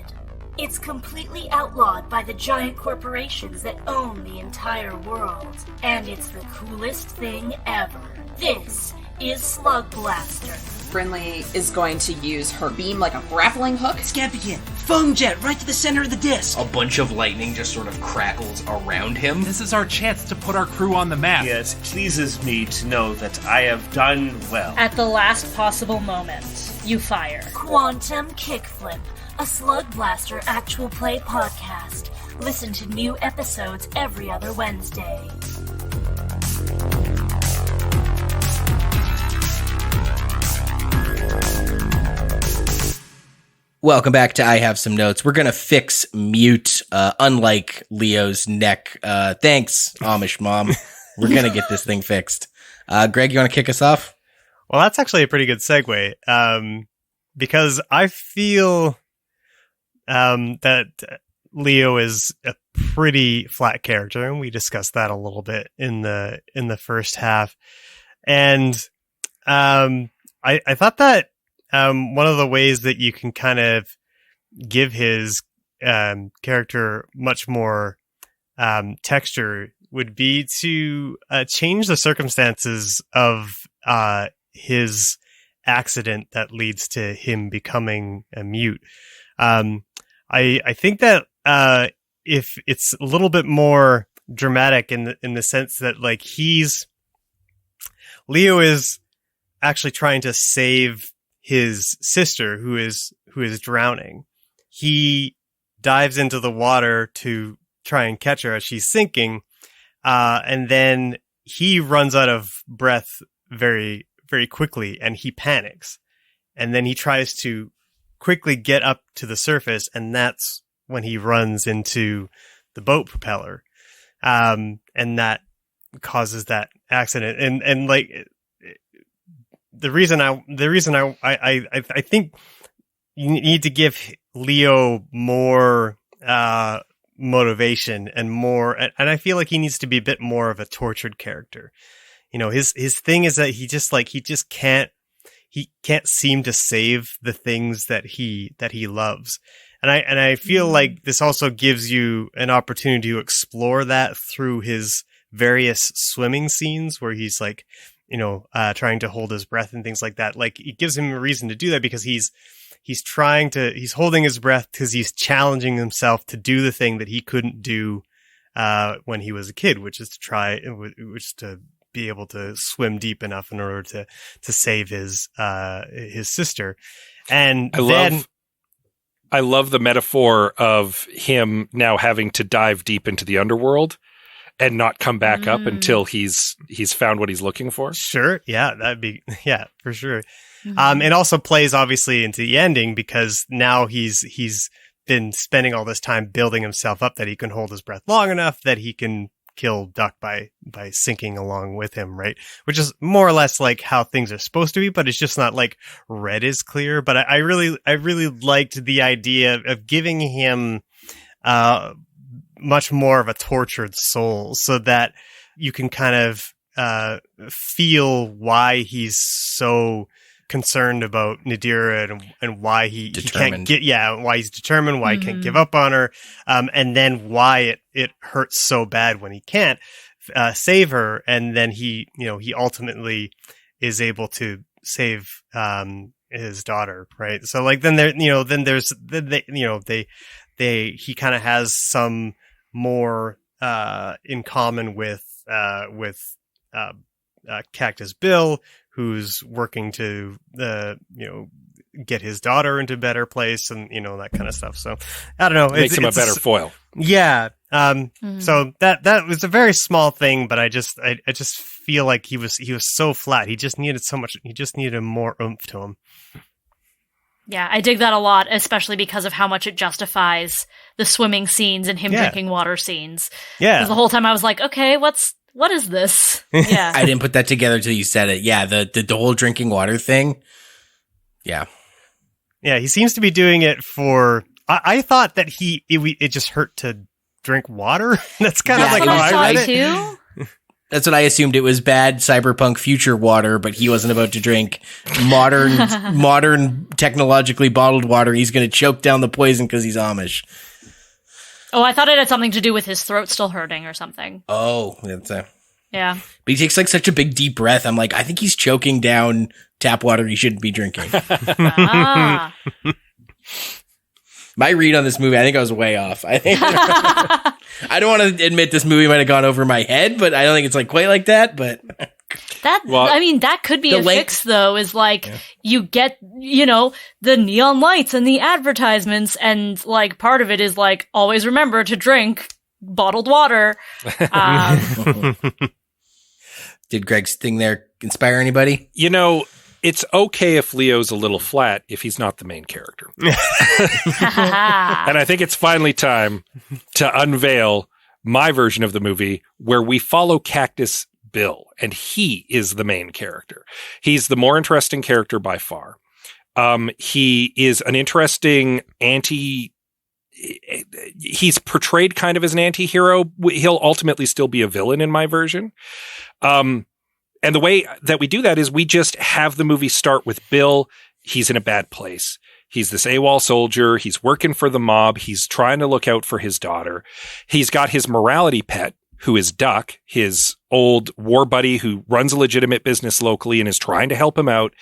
It's completely outlawed by the giant corporations that own the entire world. And it's the coolest thing ever. This is Slug Blaster. Brinley is going to use her beam like a grappling hook. Scampican, foam jet right to the center of the disc. A bunch of lightning just sort of crackles around him. This is our chance to put our crew on the map. Yes, it pleases me to know that I have done well. At the last possible moment, you fire. Quantum Kickflip, a Slug Blaster actual play podcast. Listen to new episodes every other Wednesday. Welcome back to I Have Some Notes. We're going to fix Mute, unlike Leo's neck. Thanks, Amish mom. We're going to get this thing fixed. Greg, you want to kick us off? Well, that's actually a pretty good segue, because I feel that Leo is a pretty flat character, and we discussed that a little bit in the first half. And I thought that one of the ways that you can kind of give his character much more texture would be to change the circumstances of his accident that leads to him becoming a mute. I think that if it's a little bit more dramatic in the sense that like Leo is actually trying to save his sister who is drowning. He dives into the water to try and catch her as she's sinking. And then he runs out of breath very, very quickly and he panics. And then he tries to quickly get up to the surface. And that's when he runs into the boat propeller. And that causes that accident. And like, the reason I think you need to give Leo more motivation and more, and I feel like he needs to be a bit more of a tortured character. You know, his thing is that he just can't seem to save the things that he loves. And I feel like this also gives you an opportunity to explore that through his various swimming scenes where he's like, you know, trying to hold his breath and things like that. Like, it gives him a reason to do that because he's holding his breath because he's challenging himself to do the thing that he couldn't do when he was a kid, which is to be able to swim deep enough in order to save his sister. And I love the metaphor of him now having to dive deep into the underworld and not come back up until he's found what he's looking for. Sure. Yeah, for sure. It also plays obviously into the ending because now he's been spending all this time building himself up that he can hold his breath long enough that he can kill Duck by sinking along with him, right? Which is more or less like how things are supposed to be, but it's just not like red is clear. But I really liked the idea of giving him much more of a tortured soul, so that you can kind of feel why he's so concerned about Nadira and why he can't why he's determined, why he can't give up on her, and then why it hurts so bad when he can't save her, and then he ultimately is able to save his daughter, right? So like then he kind of has some more in common with Cactus Bill, who's working to get his daughter into a better place, and that kind of stuff. So I don't know, makes him a better foil. Yeah. So that was a very small thing, but I just feel like he was so flat. He just needed so much. He just needed more oomph to him. Yeah, I dig that a lot, especially because of how much it justifies the swimming scenes and him drinking water scenes. Yeah. Because the whole time I was like, okay, what is this? Yeah. I didn't put that together till you said it. Yeah, the whole drinking water thing. Yeah. Yeah, he seems to be doing it for... I thought that it just hurt to drink water. That's kind of like how I read it. Too. That's what I assumed. It was bad cyberpunk future water, but he wasn't about to drink modern technologically bottled water. He's going to choke down the poison because he's Amish. Oh, I thought it had something to do with his throat still hurting or something. Oh, that's yeah. But he takes like such a big deep breath. I'm like, I think he's choking down tap water he shouldn't be drinking. My read on this movie, I think I was way off. I think I don't want to admit this movie might have gone over my head, but I don't think it's like quite like that. But that could be a fix, though. Is like you get the neon lights and the advertisements, and like part of it is like always remember to drink bottled water. Did Gregg's thing there inspire anybody? It's okay if Leo's a little flat if he's not the main character. And I think it's finally time to unveil my version of the movie where we follow Cactus Bill, and he is the main character. He's the more interesting character by far. He is an interesting he's portrayed kind of as an anti-hero. He'll ultimately still be a villain in my version. And the way that we do that is we just have the movie start with Bill. He's in a bad place. He's this AWOL soldier. He's working for the mob. He's trying to look out for his daughter. He's got his morality pet, who is Duck, his old war buddy who runs a legitimate business locally and is trying to help him out.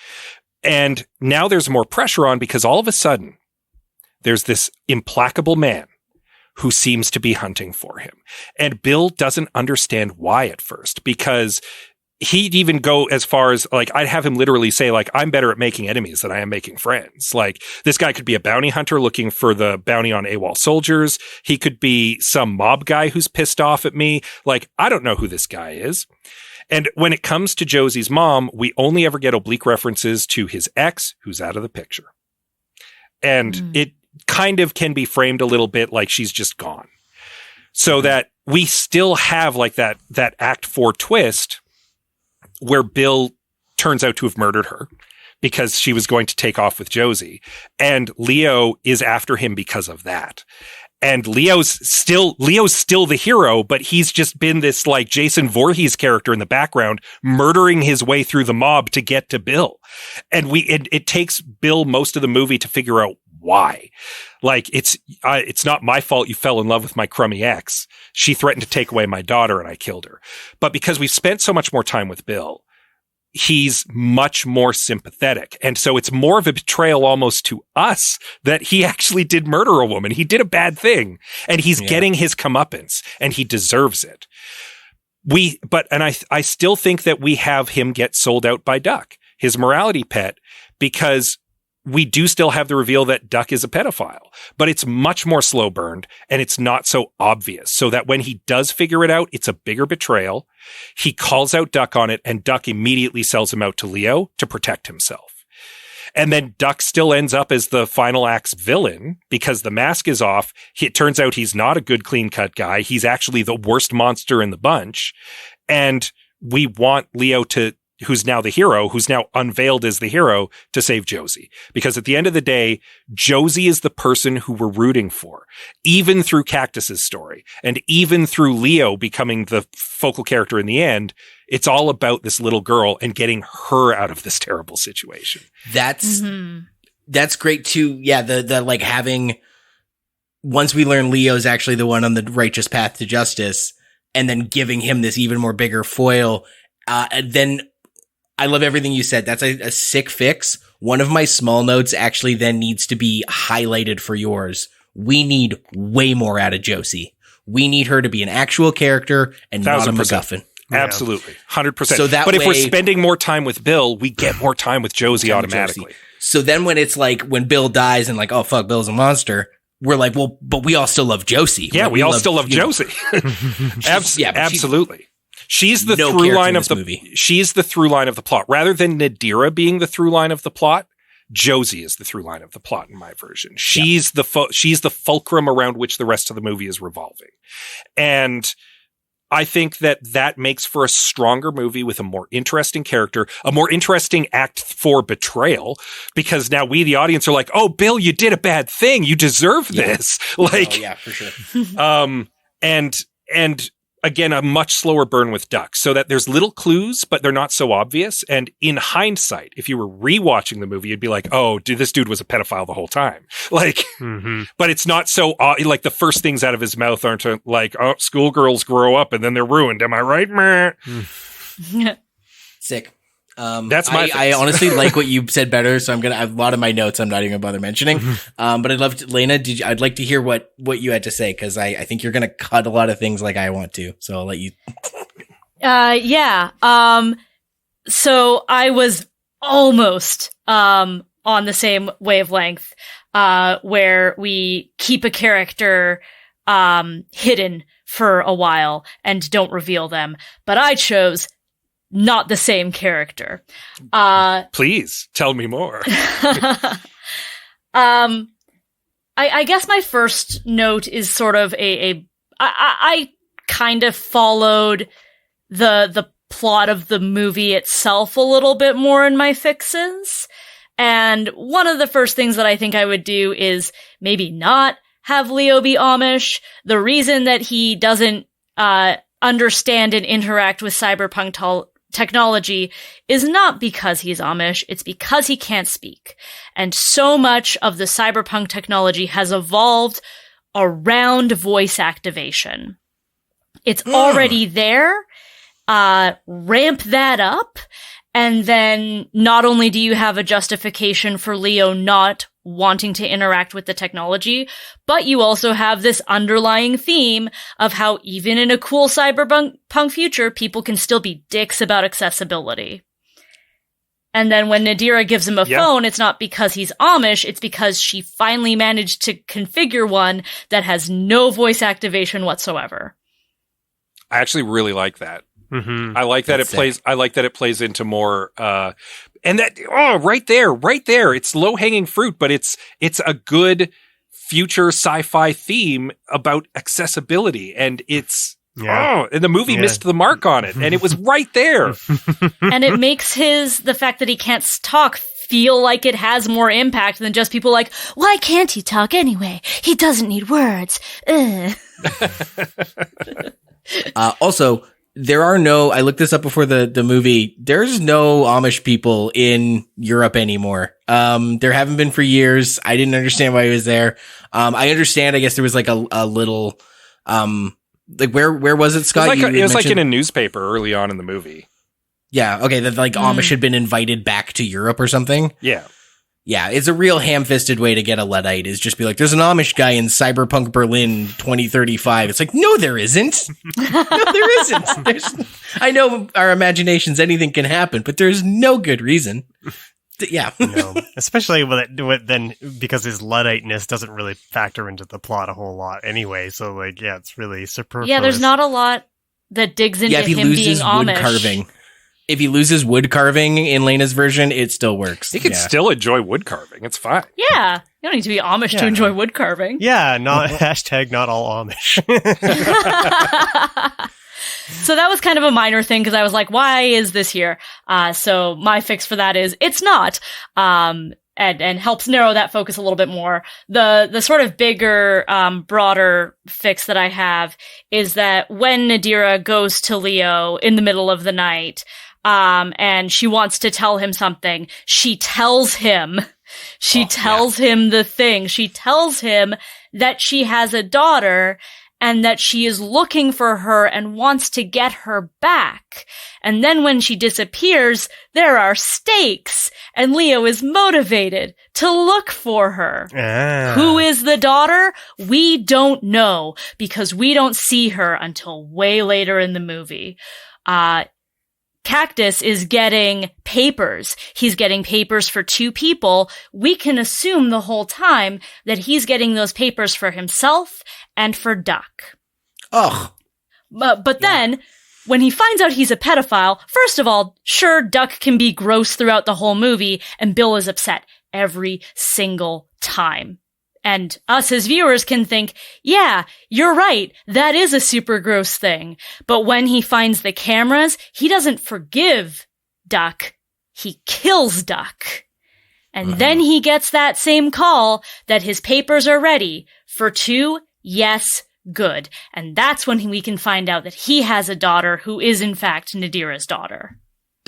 And now there's more pressure on because all of a sudden there's this implacable man who seems to be hunting for him. And Bill doesn't understand why at first, because he'd even go as far as like, I'd have him literally say like, I'm better at making enemies than I am making friends. Like this guy could be a bounty hunter looking for the bounty on AWOL soldiers. He could be some mob guy who's pissed off at me. Like, I don't know who this guy is. And when it comes to Josie's mom, we only ever get oblique references to his ex who's out of the picture. And it kind of can be framed a little bit like she's just gone. So that we still have like that Act 4 twist where Bill turns out to have murdered her because she was going to take off with Josie. And Leo is after him because of that. And Leo's still the hero, but he's just been this like Jason Voorhees character in the background, murdering his way through the mob to get to Bill. And it takes Bill most of the movie to figure out why. Like, it's not my fault you fell in love with my crummy ex. She threatened to take away my daughter and I killed her. But because we've spent so much more time with Bill, he's much more sympathetic. And so it's more of a betrayal almost to us that he actually did murder a woman. He did a bad thing and he's getting his comeuppance and he deserves it. I still think that we have him get sold out by Duck, his morality pet, because we do still have the reveal that Duck is a pedophile, but it's much more slow burned and it's not so obvious, so that when he does figure it out, it's a bigger betrayal. He calls out Duck on it and Duck immediately sells him out to Leo to protect himself. And then Duck still ends up as the final act's villain because the mask is off. It turns out he's not a good clean cut guy. He's actually the worst monster in the bunch. And we want Leo to who's now the hero, who's now unveiled as the hero to save Josie. Because at the end of the day, Josie is the person who we're rooting for, even through Cactus's story and even through Leo becoming the focal character in the end. It's all about this little girl and getting her out of this terrible situation. That's great too. Yeah. The like having, once we learn Leo's actually the one on the righteous path to justice, and then giving him this even more bigger foil. And then I love everything you said. That's a sick fix. One of my small notes actually then needs to be highlighted for yours. We need way more out of Josie. We need her to be an actual character and not a MacGuffin. Absolutely. 100%. So that but if way, we're spending more time with Bill, we get more time with Josie automatically. So then when it's like, when Bill dies and like, oh fuck, Bill's a monster, we're like, well, but we all still love Josie. Yeah, like, we all still love Josie. Absolutely. She's the through line of the movie. She's the through line of the plot. Rather than Nadira being the through line of the plot, Josie is the through line of the plot in my version. She's the fulcrum around which the rest of the movie is revolving. And I think that makes for a stronger movie with a more interesting character, a more interesting Act 4 betrayal, because now we, the audience, are like, oh, Bill, you did a bad thing. You deserve this. Like, oh, yeah, for sure. And again, a much slower burn with Duck, so that there's little clues, but they're not so obvious. And in hindsight, if you were rewatching the movie, you'd be like, oh, dude, this dude was a pedophile the whole time. Like, but it's not so, like the first things out of his mouth aren't like, oh, schoolgirls grow up and then they're ruined. Am I right? Sick. That's my I honestly like what you said better, so I have a lot of my notes I'm not even gonna bother mentioning. But I'd love to, Laena, I'd like to hear what you had to say, because I think you're gonna cut a lot of things like I want to. So I'll let you. Yeah. So I was almost on the same wavelength, where we keep a character hidden for a while and don't reveal them. But I chose not the same character. Please tell me more. I guess my first note is sort of I kind of followed the plot of the movie itself a little bit more in my fixes. And one of the first things that I think I would do is maybe not have Leo be Amish. The reason that he doesn't understand and interact with cyberpunk technology is not because he's Amish, it's because he can't speak. And so much of the cyberpunk technology has evolved around voice activation. It's already there. Ramp that up, and then not only do you have a justification for Leo not wanting to interact with the technology, but you also have this underlying theme of how even in a cool cyberpunk future, people can still be dicks about accessibility. And then when Nadira gives him a phone, it's not because he's Amish, it's because she finally managed to configure one that has no voice activation whatsoever. I actually really like that. I like that I like that it plays into more, and that, right there. It's low hanging fruit, but it's a good future sci-fi theme about accessibility. And and the movie missed the mark on it, and it was right there. And it makes the fact that he can't talk feel like it has more impact than just people like, why can't he talk anyway? He doesn't need words. Also, there are I looked this up before the movie. There's no Amish people in Europe anymore. There haven't been for years. I didn't understand why he was there. I understand, I guess there was like a little, like where was it, Scott? It was like in a newspaper early on in the movie. Yeah. Okay. That like Amish had been invited back to Europe or something. Yeah. Yeah, it's a real ham-fisted way to get a Luddite, is just be like, there's an Amish guy in cyberpunk Berlin 2035. It's like, no, there isn't. No, there isn't. I know our imaginations, anything can happen, but there's no good reason. Yeah. No, especially then because his Luddite-ness doesn't really factor into the plot a whole lot anyway. So, like, yeah, it's really superfluous. Yeah, there's not a lot that digs into if he him loses being wood Amish. carving. If he loses wood carving in Lena's version, it still works. He can still enjoy wood carving. It's fine. Yeah. You don't need to be Amish to enjoy wood carving. Yeah, not hashtag not all Amish. So that was kind of a minor thing because I was like, why is this here? So my fix for that is it's not. And helps narrow that focus a little bit more. The sort of bigger, broader fix that I have is that when Nadira goes to Leo in the middle of the night, and she wants to tell him something, she tells him the thing. She tells him that she has a daughter and that she is looking for her and wants to get her back. And then when she disappears, there are stakes, and Leo is motivated to look for her. Who is the daughter? We don't know, because we don't see her until way later in the movie. Cactus is getting papers. He's getting papers for two people. We can assume the whole time that he's getting those papers for himself and for Duck. Ugh. But then, when he finds out he's a pedophile, first of all, sure, Duck can be gross throughout the whole movie, and Bill is upset every single time. And us as viewers can think, yeah, you're right, that is a super gross thing. But when he finds the cameras, he doesn't forgive Duck. He kills Duck. And then he gets that same call that his papers are ready for two, yes, good. And that's when we can find out that he has a daughter who is in fact Nadira's daughter.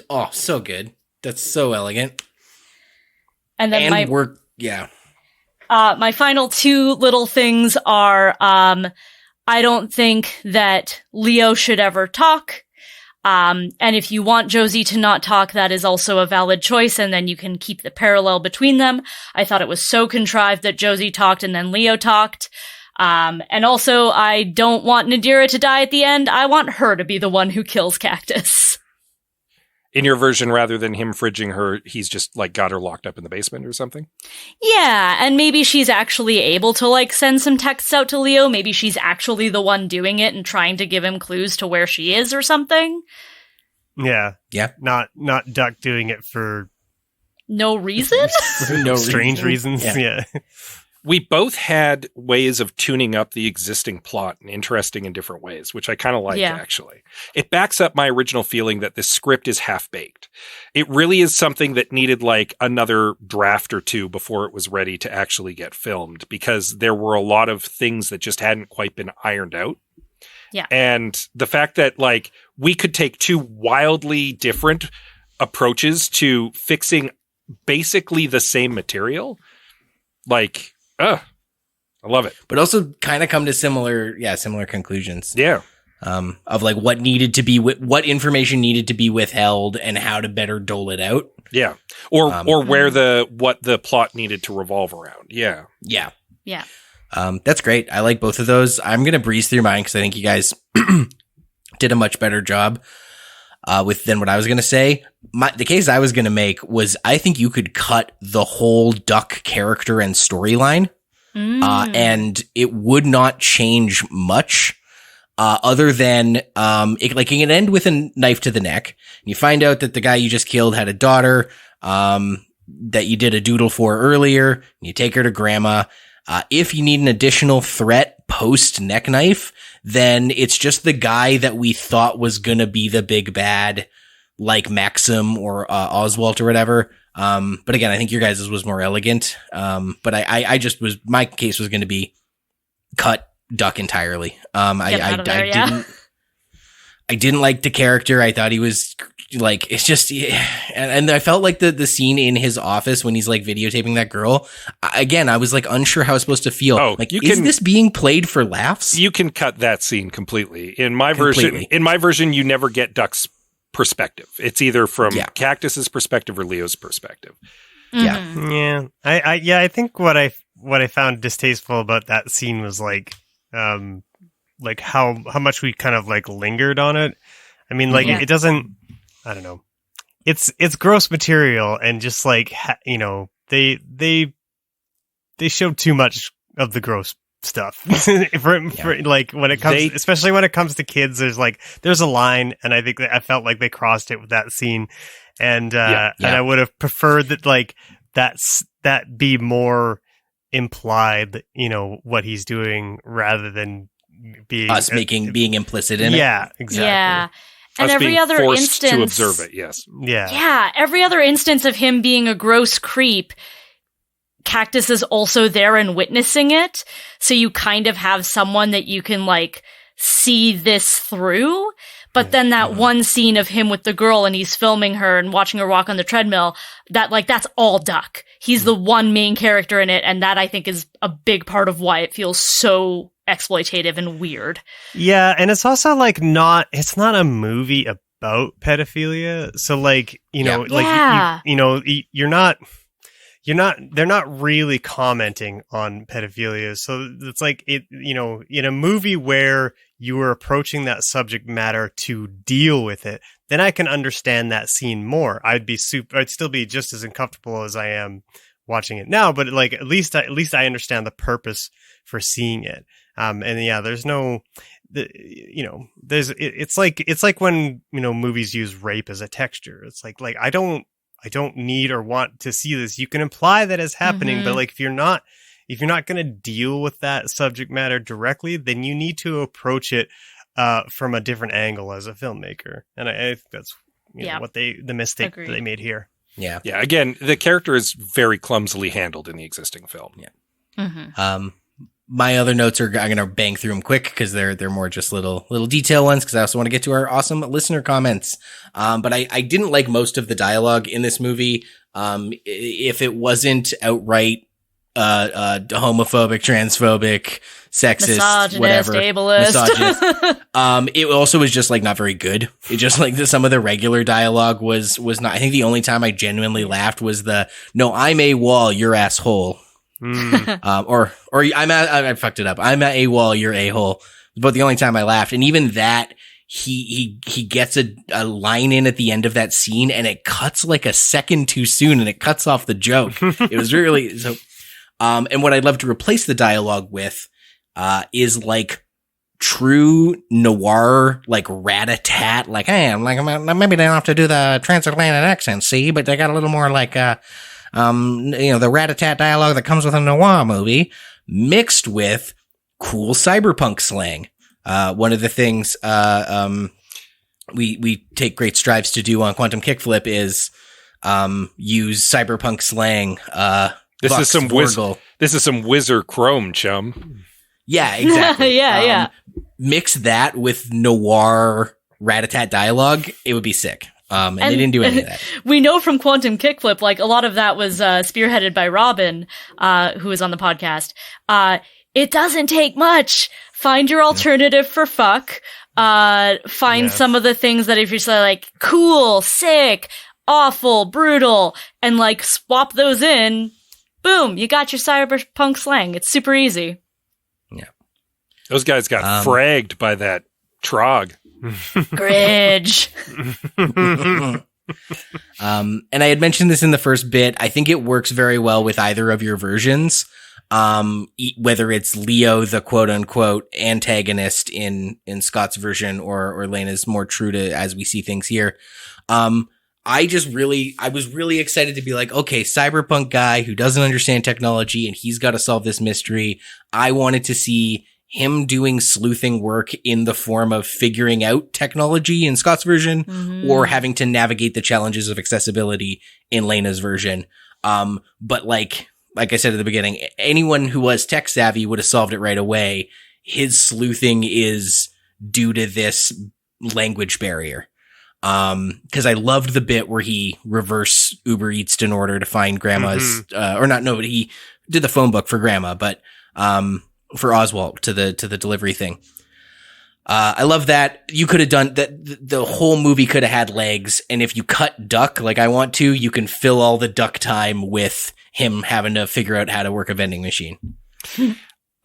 Oh, so good. That's so elegant. And then my final two little things are, I don't think that Leo should ever talk. And if you want Josie to not talk, that is also a valid choice, and then you can keep the parallel between them. I thought it was so contrived that Josie talked and then Leo talked. And also, I don't want Nadira to die at the end. I want her to be the one who kills Cactus. In your version, rather than him fridging her, he's just like got her locked up in the basement or something? Yeah, and maybe she's actually able to like send some texts out to Leo. Maybe she's actually the one doing it and trying to give him clues to where she is or something. Yeah. Yeah. Not Duck doing it for no reason? No strange reasons. Yeah. We both had ways of tuning up the existing plot in interesting and different ways, which I kind of liked, actually. It backs up my original feeling that this script is half-baked. It really is something that needed like another draft or two before it was ready to actually get filmed, because there were a lot of things that just hadn't quite been ironed out. Yeah. And the fact that like we could take two wildly different approaches to fixing basically the same material, like... I love it. But also kind of come to similar conclusions. Yeah. Of like what needed to be, what information needed to be withheld and how to better dole it out. Yeah. Or where what the plot needed to revolve around. Yeah. Yeah. Yeah. That's great. I like both of those. I'm going to breeze through mine because I think you guys did a much better job than what I was going to say. The case I was going to make was I think you could cut the whole Duck character and storyline, and it would not change much, other than it can end with a knife to the neck. You find out that the guy you just killed had a daughter that you did a doodle for earlier, and you take her to grandma. If you need an additional threat post neck knife, then it's just the guy that we thought was going to be the big bad, like Maxim or Oswald or whatever. But again, I think your guys' was more elegant. But my case was going to be cut Duck entirely. I didn't like the character. I thought he was like, it's just, and I felt like the scene in his office when he's like videotaping that girl. Again, I was like unsure how I was supposed to feel. Like, is this being played for laughs? You can cut that scene completely. In my version, you never get Duck's perspective. It's either from Cactus's perspective or Leo's perspective. Yeah. I think what I found distasteful about that scene was like how much we kind of like lingered on it. I mean, like it doesn't. I don't know. It's gross material, and just like they showed too much of the gross stuff. for like when it comes, especially when it comes to kids, there's a line, and I think that I felt like they crossed it with that scene, and I would have preferred that like that be more implied, what he's doing rather than being us being implicit in it. Yeah, exactly. Yeah. And Us every being other forced instance to observe it, yes. Yeah. Yeah, every other instance of him being a gross creep, Cactus is also there and witnessing it. So you kind of have someone that you can like see this through. But then that one scene of him with the girl and he's filming her and watching her walk on the treadmill, that's all Duck. He's the one main character in it. And that I think is a big part of why it feels so exploitative and weird. Yeah. And it's also like it's not a movie about pedophilia. So like, you know, they're not really commenting on pedophilia. So it's like in a movie where you are approaching that subject matter to deal with it, then I can understand that scene more. I'd still be just as uncomfortable as I am watching it now, but like, at least I understand the purpose for seeing it. And yeah, there's no, it's like when, movies use rape as a texture. It's like, I don't need or want to see this. You can imply that it's happening, but like, if you're not going to deal with that subject matter directly, then you need to approach it from a different angle as a filmmaker. And I think that's the mistake that they made here. Yeah. Yeah. Again, the character is very clumsily handled in the existing film. Yeah. My other notes I'm going to bang through them quick because they're more just little detail ones because I also want to get to our awesome listener comments. But I didn't like most of the dialogue in this movie. If it wasn't outright homophobic, transphobic, sexist, misogynist, whatever, ableist. it also was just like not very good. It just like some of the regular dialogue was not. I think the only time I genuinely laughed was "No, I'm a wall, you're asshole." Or I fucked it up. I'm at a wall, you're a hole. But the only time I laughed, and even that, he gets a line in at the end of that scene, and it cuts like a second too soon, and it cuts off the joke. It was really so. And what I'd love to replace the dialogue with, is like true noir, like rat-a-tat, like, hey, maybe they don't have to do the transatlantic accent, see, but they got a little more like, the rat-a-tat dialogue that comes with a noir movie, mixed with cool cyberpunk slang. One of the things we take great strides to do on Quantum Kickflip is use cyberpunk slang. This is some Wizard Chrome, chum. Yeah, exactly. Yeah. Mix that with noir rat-a-tat dialogue, it would be sick. And they didn't do any of that. We know from Quantum Kickflip, like a lot of that was spearheaded by Robin, who was on the podcast. It doesn't take much. Find your alternative for fuck. Find some of the things that if you're like cool, sick, awful, brutal, and like swap those in, boom, you got your cyberpunk slang. It's super easy. Yeah. Those guys got fragged by that trog. Gregg. And I had mentioned this in the first bit. I think it works very well with either of your versions. Whether it's Leo, the quote unquote antagonist in Scott's version or Laena's more true to as we see things here. I was really excited to be like, okay, cyberpunk guy who doesn't understand technology and he's got to solve this mystery. I wanted to see him doing sleuthing work in the form of figuring out technology in Scott's version or having to navigate the challenges of accessibility in Laena's version. But like I said at the beginning, anyone who was tech savvy would have solved it right away. His sleuthing is due to this language barrier. Cause I loved the bit where he reverse Uber Eats in order to find grandma's, he did the phone book for grandma, but, for Oswald to the delivery thing. I love that. You could have done that. The whole movie could have had legs. And if you cut Duck like I want to, you can fill all the Duck time with him having to figure out how to work a vending machine.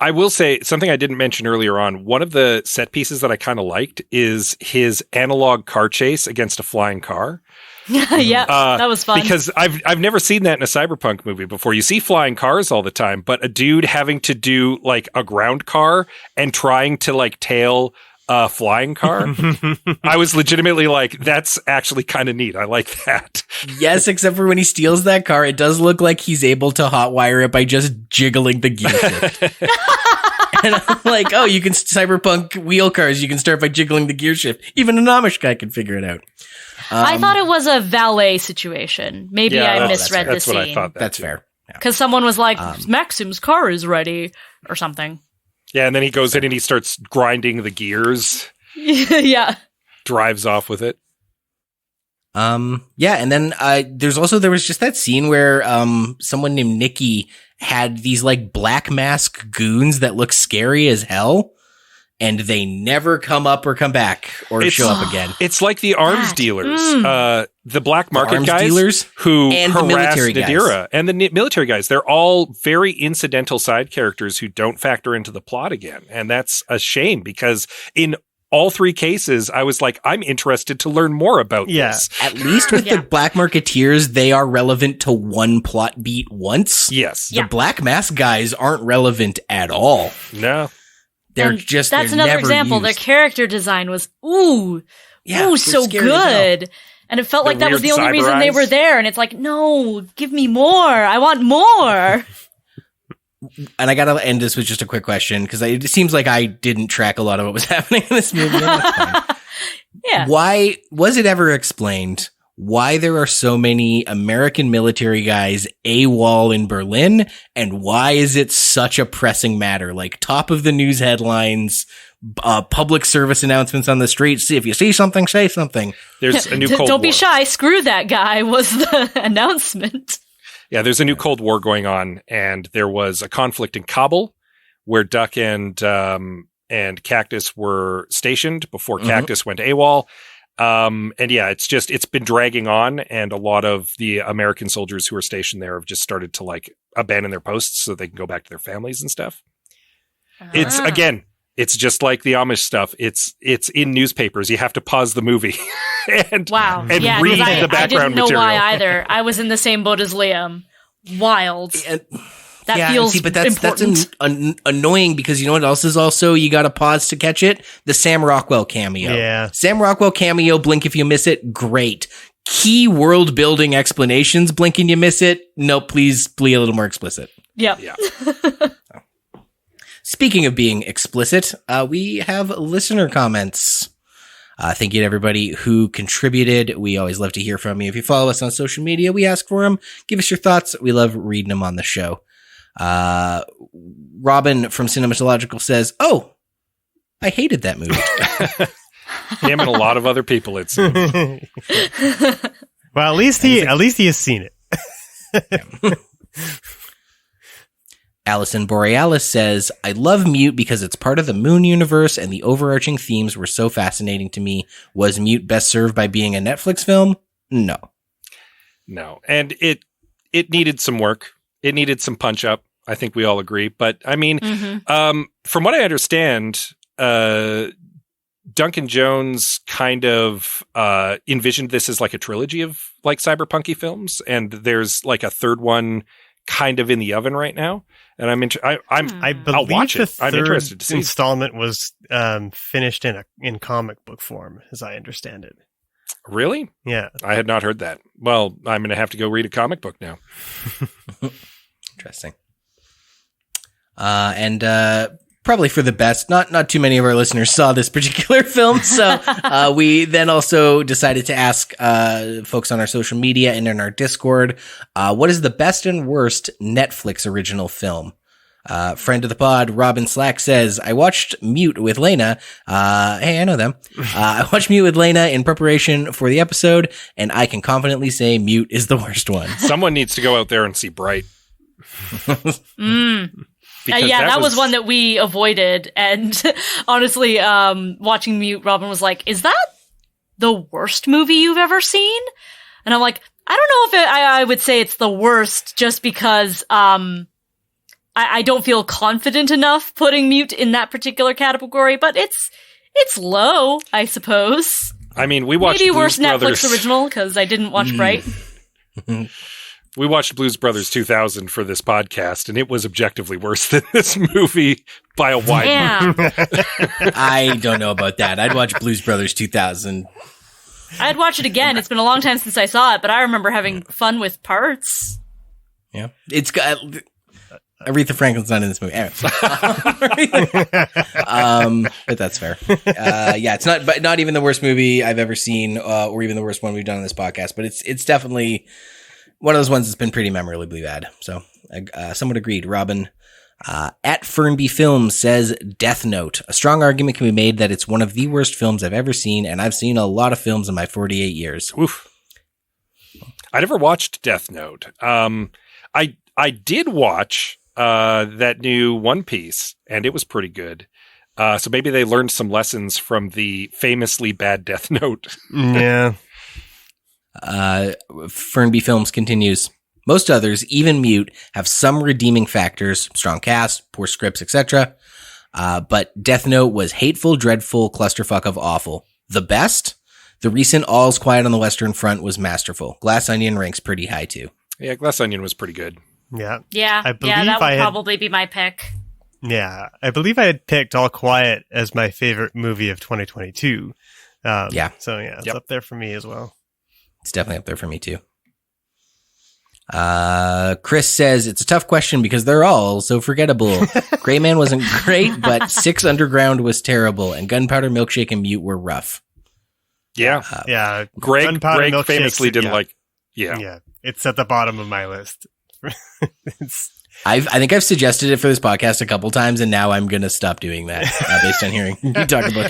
I will say something I didn't mention earlier on. One of the set pieces that I kind of liked is his analog car chase against a flying car. Yeah, that was fun. Because I've never seen that in a cyberpunk movie before. You see flying cars all the time, but a dude having to do like a ground car and trying to like tail a flying car. I was legitimately like, that's actually kind of neat. I like that. Yes, except for when he steals that car, it does look like he's able to hotwire it by just jiggling the gear shift. And I'm like, oh, you can cyberpunk wheel cars. You can start by jiggling the gear shift. Even an Amish guy can figure it out. I thought it was a valet situation. Maybe I misread the scene. What I thought. That's fair. Because someone was like, Maxim's car is ready, or something. Yeah, and then he goes in and he starts grinding the gears. Yeah. Drives off with it. Yeah, and then there was just that scene where someone named Nikki had these like black mask goons that look scary as hell, and they never come up or come back or show up again. It's like the arms dealers, the black market guys dealers who and harassed the military Nadira guys. and the military guys. They're all very incidental side characters who don't factor into the plot again, and that's a shame because in all three cases, I was like, I'm interested to learn more about this. At least with the Black Marketeers, they are relevant to one plot beat once. Yes. The Black Mask guys aren't relevant at all. No. That's they're another never example. used. Their character design was, so good. And it felt like that was the only reason they were there. And it's like, no, give me more. I want more. And I gotta end this with just a quick question, because it seems like I didn't track a lot of what was happening in this movie. Yeah. Why was it ever explained why there are so many American military guys AWOL in Berlin, and why is it such a pressing matter? Like top of the news headlines, public service announcements on the streets. See if you see something, say something. There's a new Cold War. Don't be shy. Screw that guy was the announcement. Yeah, there's a new Cold War going on, and there was a conflict in Kabul where Duck and Cactus were stationed before Cactus went AWOL. And yeah, it's been dragging on, and a lot of the American soldiers who are stationed there have just started to like abandon their posts so they can go back to their families and stuff. It's just like the Amish stuff. It's in newspapers. You have to pause the movie and read the background I didn't know material. why either. I was in the same boat as Liam. Wild. That feels important. That's annoying, because you know what else is also, you got to pause to catch it? The Sam Rockwell cameo. Yeah. Sam Rockwell cameo, blink if you miss it, great. Key world building explanations, blink and you miss it, no, please be a little more explicit. Yep. Yeah. Speaking of being explicit, we have listener comments. Thank you to everybody who contributed. We always love to hear from you. If you follow us on social media, we ask for them. Give us your thoughts. We love reading them on the show. Robin from Cinematological says, "Oh, I hated that movie." Him and a lot of other people, it seems. Well, at least he has seen it. Allison Borealis says, "I love Mute because it's part of the Moon universe and the overarching themes were so fascinating to me. Was Mute best served by being a Netflix film? No. And it needed some work. It needed some punch up. I think we all agree. But I mean, from what I understand, Ducan Jones kind of envisioned this as like a trilogy of like cyberpunky films, and there's like a third one kind of in the oven right now. And I believe I'll watch the it. I'm interested to see. Installment was finished in comic book form, as I understand it. Really? Yeah. I had not heard that. Well, I'm going to have to go read a comic book now. Interesting. And probably for the best, not too many of our listeners saw this particular film. So we then also decided to ask folks on our social media and in our Discord, what is the best and worst Netflix original film? Friend of the pod, Robin Slack says, I watched Mute with Laena. Hey, I know them. I watched Mute with Laena in preparation for the episode, and I can confidently say Mute is the worst one. Someone needs to go out there and see Bright. That was one that we avoided. And honestly, watching Mute, Robin was like, is that the worst movie you've ever seen? And I'm like, I don't know if I would say it's the worst, just because I don't feel confident enough putting Mute in that particular category, but it's low, I suppose. I mean, we watched maybe Blues worst Brothers. Netflix original, because I didn't watch Bright. We watched Blues Brothers 2000 for this podcast, and it was objectively worse than this movie by a wide margin. I don't know about that. I'd watch Blues Brothers 2000. I'd watch it again. It's been a long time since I saw it, but I remember having fun with parts. Yeah. It's got Aretha Franklin's not in this movie. Anyway. But that's fair. Yeah, it's not even the worst movie I've ever seen, or even the worst one we've done on this podcast, but it's definitely one of those ones that's been pretty memorably bad. So, somewhat agreed. Robin, at Fernby Films says Death Note. A strong argument can be made that it's one of the worst films I've ever seen, and I've seen a lot of films in my 48 years. Oof. I never watched Death Note. I did watch that new One Piece, and it was pretty good. So maybe they learned some lessons from the famously bad Death Note. Yeah. Fernby Films continues. Most others, even Mute, have some redeeming factors, strong cast, poor scripts, etc. But Death Note was hateful, dreadful, clusterfuck of awful. The best? The recent All's Quiet on the Western Front was masterful. Glass Onion ranks pretty high too. Yeah, Glass Onion was pretty good. Yeah. Yeah, that would probably be my pick. Yeah, I believe I had picked All Quiet as my favorite movie of 2022. Yeah. So yeah, it's up there for me as well. It's definitely up there for me too. Chris says it's a tough question because they're all so forgettable. Gray Man wasn't great, but Six Underground was terrible, and Gunpowder Milkshake and Mute were rough. Yeah. Yeah. Greg famously didn't like. Yeah. Yeah. It's at the bottom of my list. I think I've suggested it for this podcast a couple times, and now I'm going to stop doing that based on hearing you talk about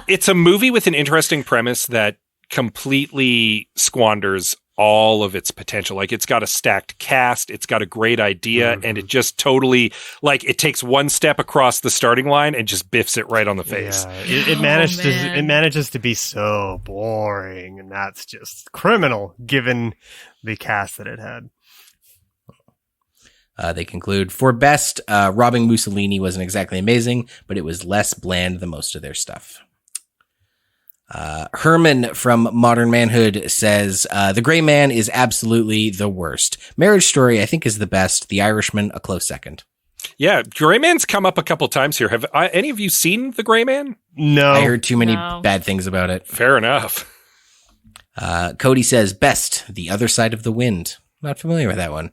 it's a movie with an interesting premise that completely squanders all of its potential. Like, it's got a stacked cast, it's got a great idea, and it just totally, like, it takes one step across the starting line and just biffs it right on the face. Yeah, it manages to be so boring, and that's just criminal given the cast that it had. They conclude, for best, robbing Mussolini wasn't exactly amazing, but it was less bland than most of their stuff. Herman from Modern Manhood says, The Gray Man is absolutely the worst. Marriage Story, I think, is the best. The Irishman, a close second. Yeah, Gray Man's come up a couple times here. Have any of you seen The Gray Man? No. I heard too many bad things about it. Fair enough. Cody says, best, The Other Side of the Wind. Not familiar with that one.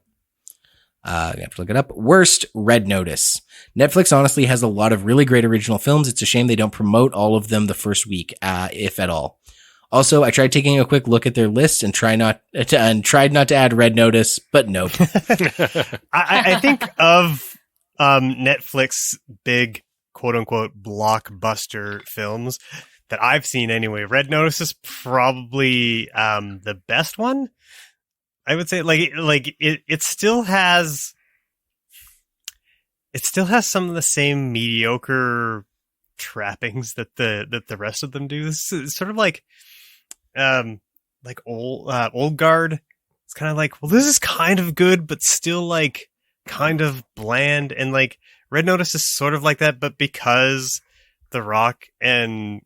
I have to look it up. Worst, Red Notice. Netflix honestly has a lot of really great original films. It's a shame they don't promote all of them the first week, if at all. Also, I tried taking a quick look at their list and tried not to add Red Notice, but nope. I think of Netflix big quote unquote blockbuster films that I've seen anyway. Red Notice is probably the best one. I would say it still has some of the same mediocre trappings that the rest of them do. This is sort of like Old Guard. It's kind of like, well, this is kind of good, but still like kind of bland. And like Red Notice is sort of like that, but because The Rock and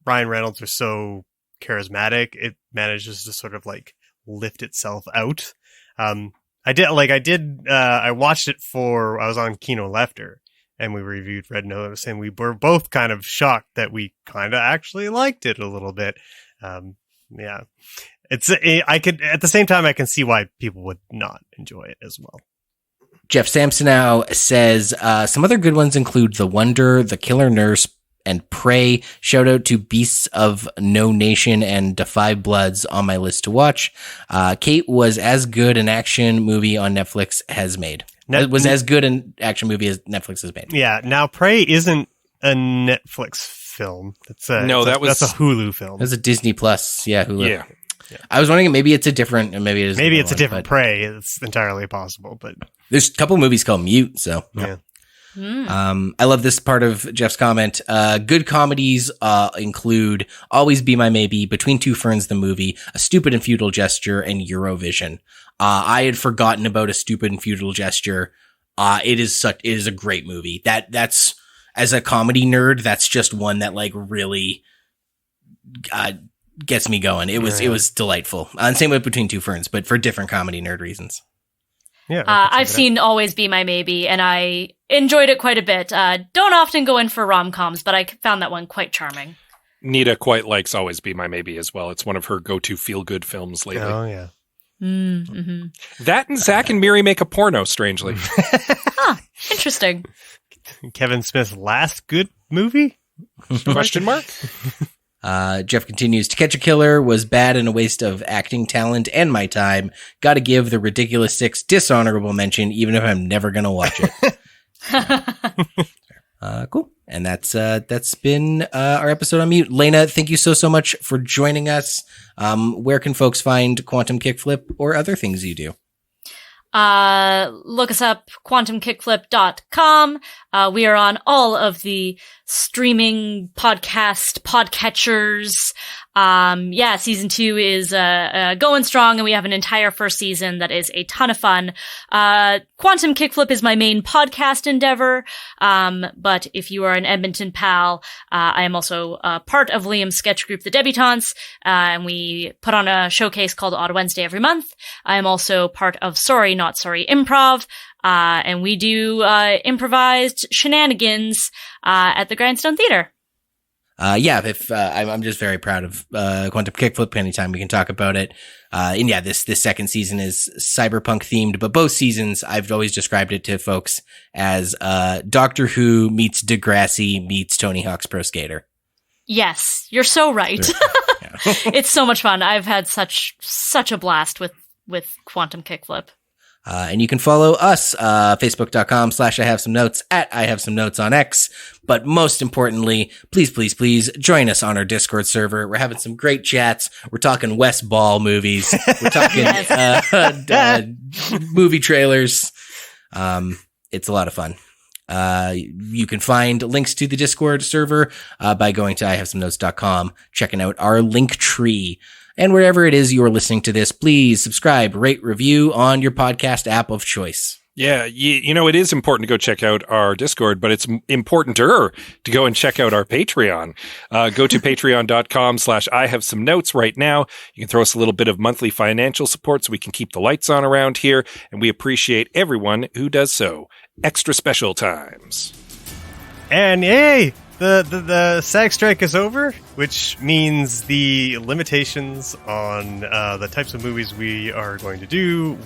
Ryan Reynolds are so charismatic, it manages to sort of like lift itself out. I watched it I was on Kino Lefter and we reviewed Red Notice, and we were both kind of shocked that we kind of actually liked it a little bit. Yeah, I could, at the same time, I can see why people would not enjoy it as well. Jeff Samsonow says, some other good ones include The Wonder, The Killer Nurse, and Prey. Shout out to Beasts of No Nation and Defy Bloods on my list to watch. Kate was as good an action movie on Netflix has made. Was as good an action movie as Netflix has made. Yeah. Now, Prey isn't a Netflix film. That's a Hulu film. That's a Disney Plus. Yeah, Hulu. Yeah. I was wondering, maybe it's a different Prey. It's entirely possible, but there's a couple movies called Mute. So yeah. I love this part of Jeff's comment. Good comedies include Always Be My Maybe, Between Two Ferns the Movie, A Stupid and Futile Gesture, and Eurovision. I had forgotten about A Stupid and Futile Gesture. It is a great movie. That's as a comedy nerd, that's just one that like really gets me going. It was delightful. And same with Between Two Ferns, but for different comedy nerd reasons. Yeah, I've seen Always Be My Maybe, and I enjoyed it quite a bit. Don't often go in for rom-coms, but I found that one quite charming. Nita quite likes Always Be My Maybe as well. It's one of her go-to feel-good films lately. Oh, yeah. Mm-hmm. That and Zach and Miri make a porno, strangely. Interesting. Kevin Smith's last good movie? Question mark? Jeff continues, To Catch a Killer was bad and a waste of acting talent and my time. Gotta give The Ridiculous Six dishonorable mention, even if I'm never gonna watch it. Cool. And that's been our episode on Mute. Laena, thank you so much for joining us. Where can folks find Quantum Kickflip or other things you do? Look us up, quantumkickflip.com. We are on all of the streaming podcatchers. Season 2 is going strong, and we have an entire first season that is a ton of fun. Quantum Kickflip is my main podcast endeavor, but if you are an Edmonton pal, I am also part of Liam's sketch group, The Debutantes, and we put on a showcase called Odd Wednesday every month. I am also part of Sorry Not Sorry Improv, and we do improvised shenanigans at the Grindstone Theater. I'm just very proud of Quantum Kickflip. Anytime we can talk about it. This second season is cyberpunk themed, but both seasons I've always described it to folks as Doctor Who meets Degrassi meets Tony Hawk's Pro Skater. Yes, you're so right. It's so much fun. I've had such a blast with Quantum Kickflip. And you can follow us, facebook.com/I have some notes, at I have some notes on X. But most importantly, please join us on our Discord server. We're having some great chats. We're talking West Ball movies. We're talking, movie trailers. It's a lot of fun. You can find links to the Discord server, by going to ihavesomenotes.com, checking out our link tree. And wherever it is you are listening to this, please subscribe, rate, review on your podcast app of choice. Yeah, it is important to go check out our Discord, but it's importanter to go and check out our Patreon. Go to patreon.com/I have some notes right now. You can throw us a little bit of monthly financial support so we can keep the lights on around here, and we appreciate everyone who does so. Extra special times. And yay! The SAG strike is over, which means the limitations on the types of movies we are going to do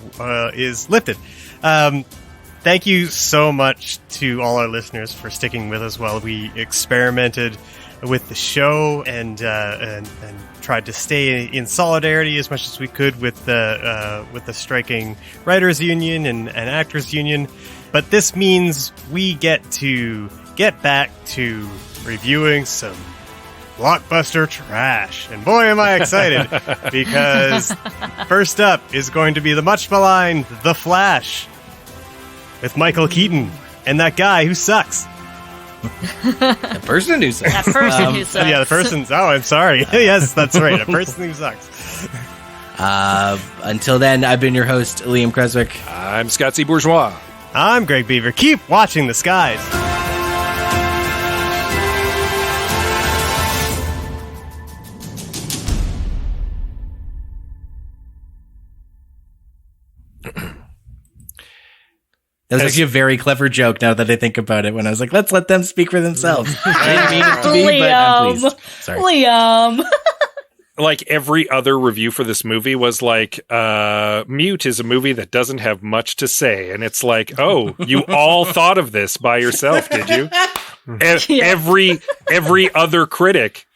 is lifted. Thank you so much to all our listeners for sticking with us while we experimented with the show and tried to stay in solidarity as much as we could with the striking writers union and actors union. But this means we get to get back to reviewing some blockbuster trash. And boy, am I excited, because first up is going to be the much maligned The Flash with Michael Keaton and that guy who sucks. The person who sucks. That person who sucks. Yeah, the person. Oh, I'm sorry. Yes, that's right. A person who sucks. Until then, I've been your host, Liam Creswick. I'm Scott C. Bourgeois. I'm Greg Beaver. Keep watching the skies. That was actually a very clever joke now that I think about it, when I was like, let's let them speak for themselves. I didn't mean it to be, but I'm pleased. Sorry. Liam. Like every other review for this movie was like, Mute is a movie that doesn't have much to say. And it's like, oh, you all thought of this by yourself, did you? Every other critic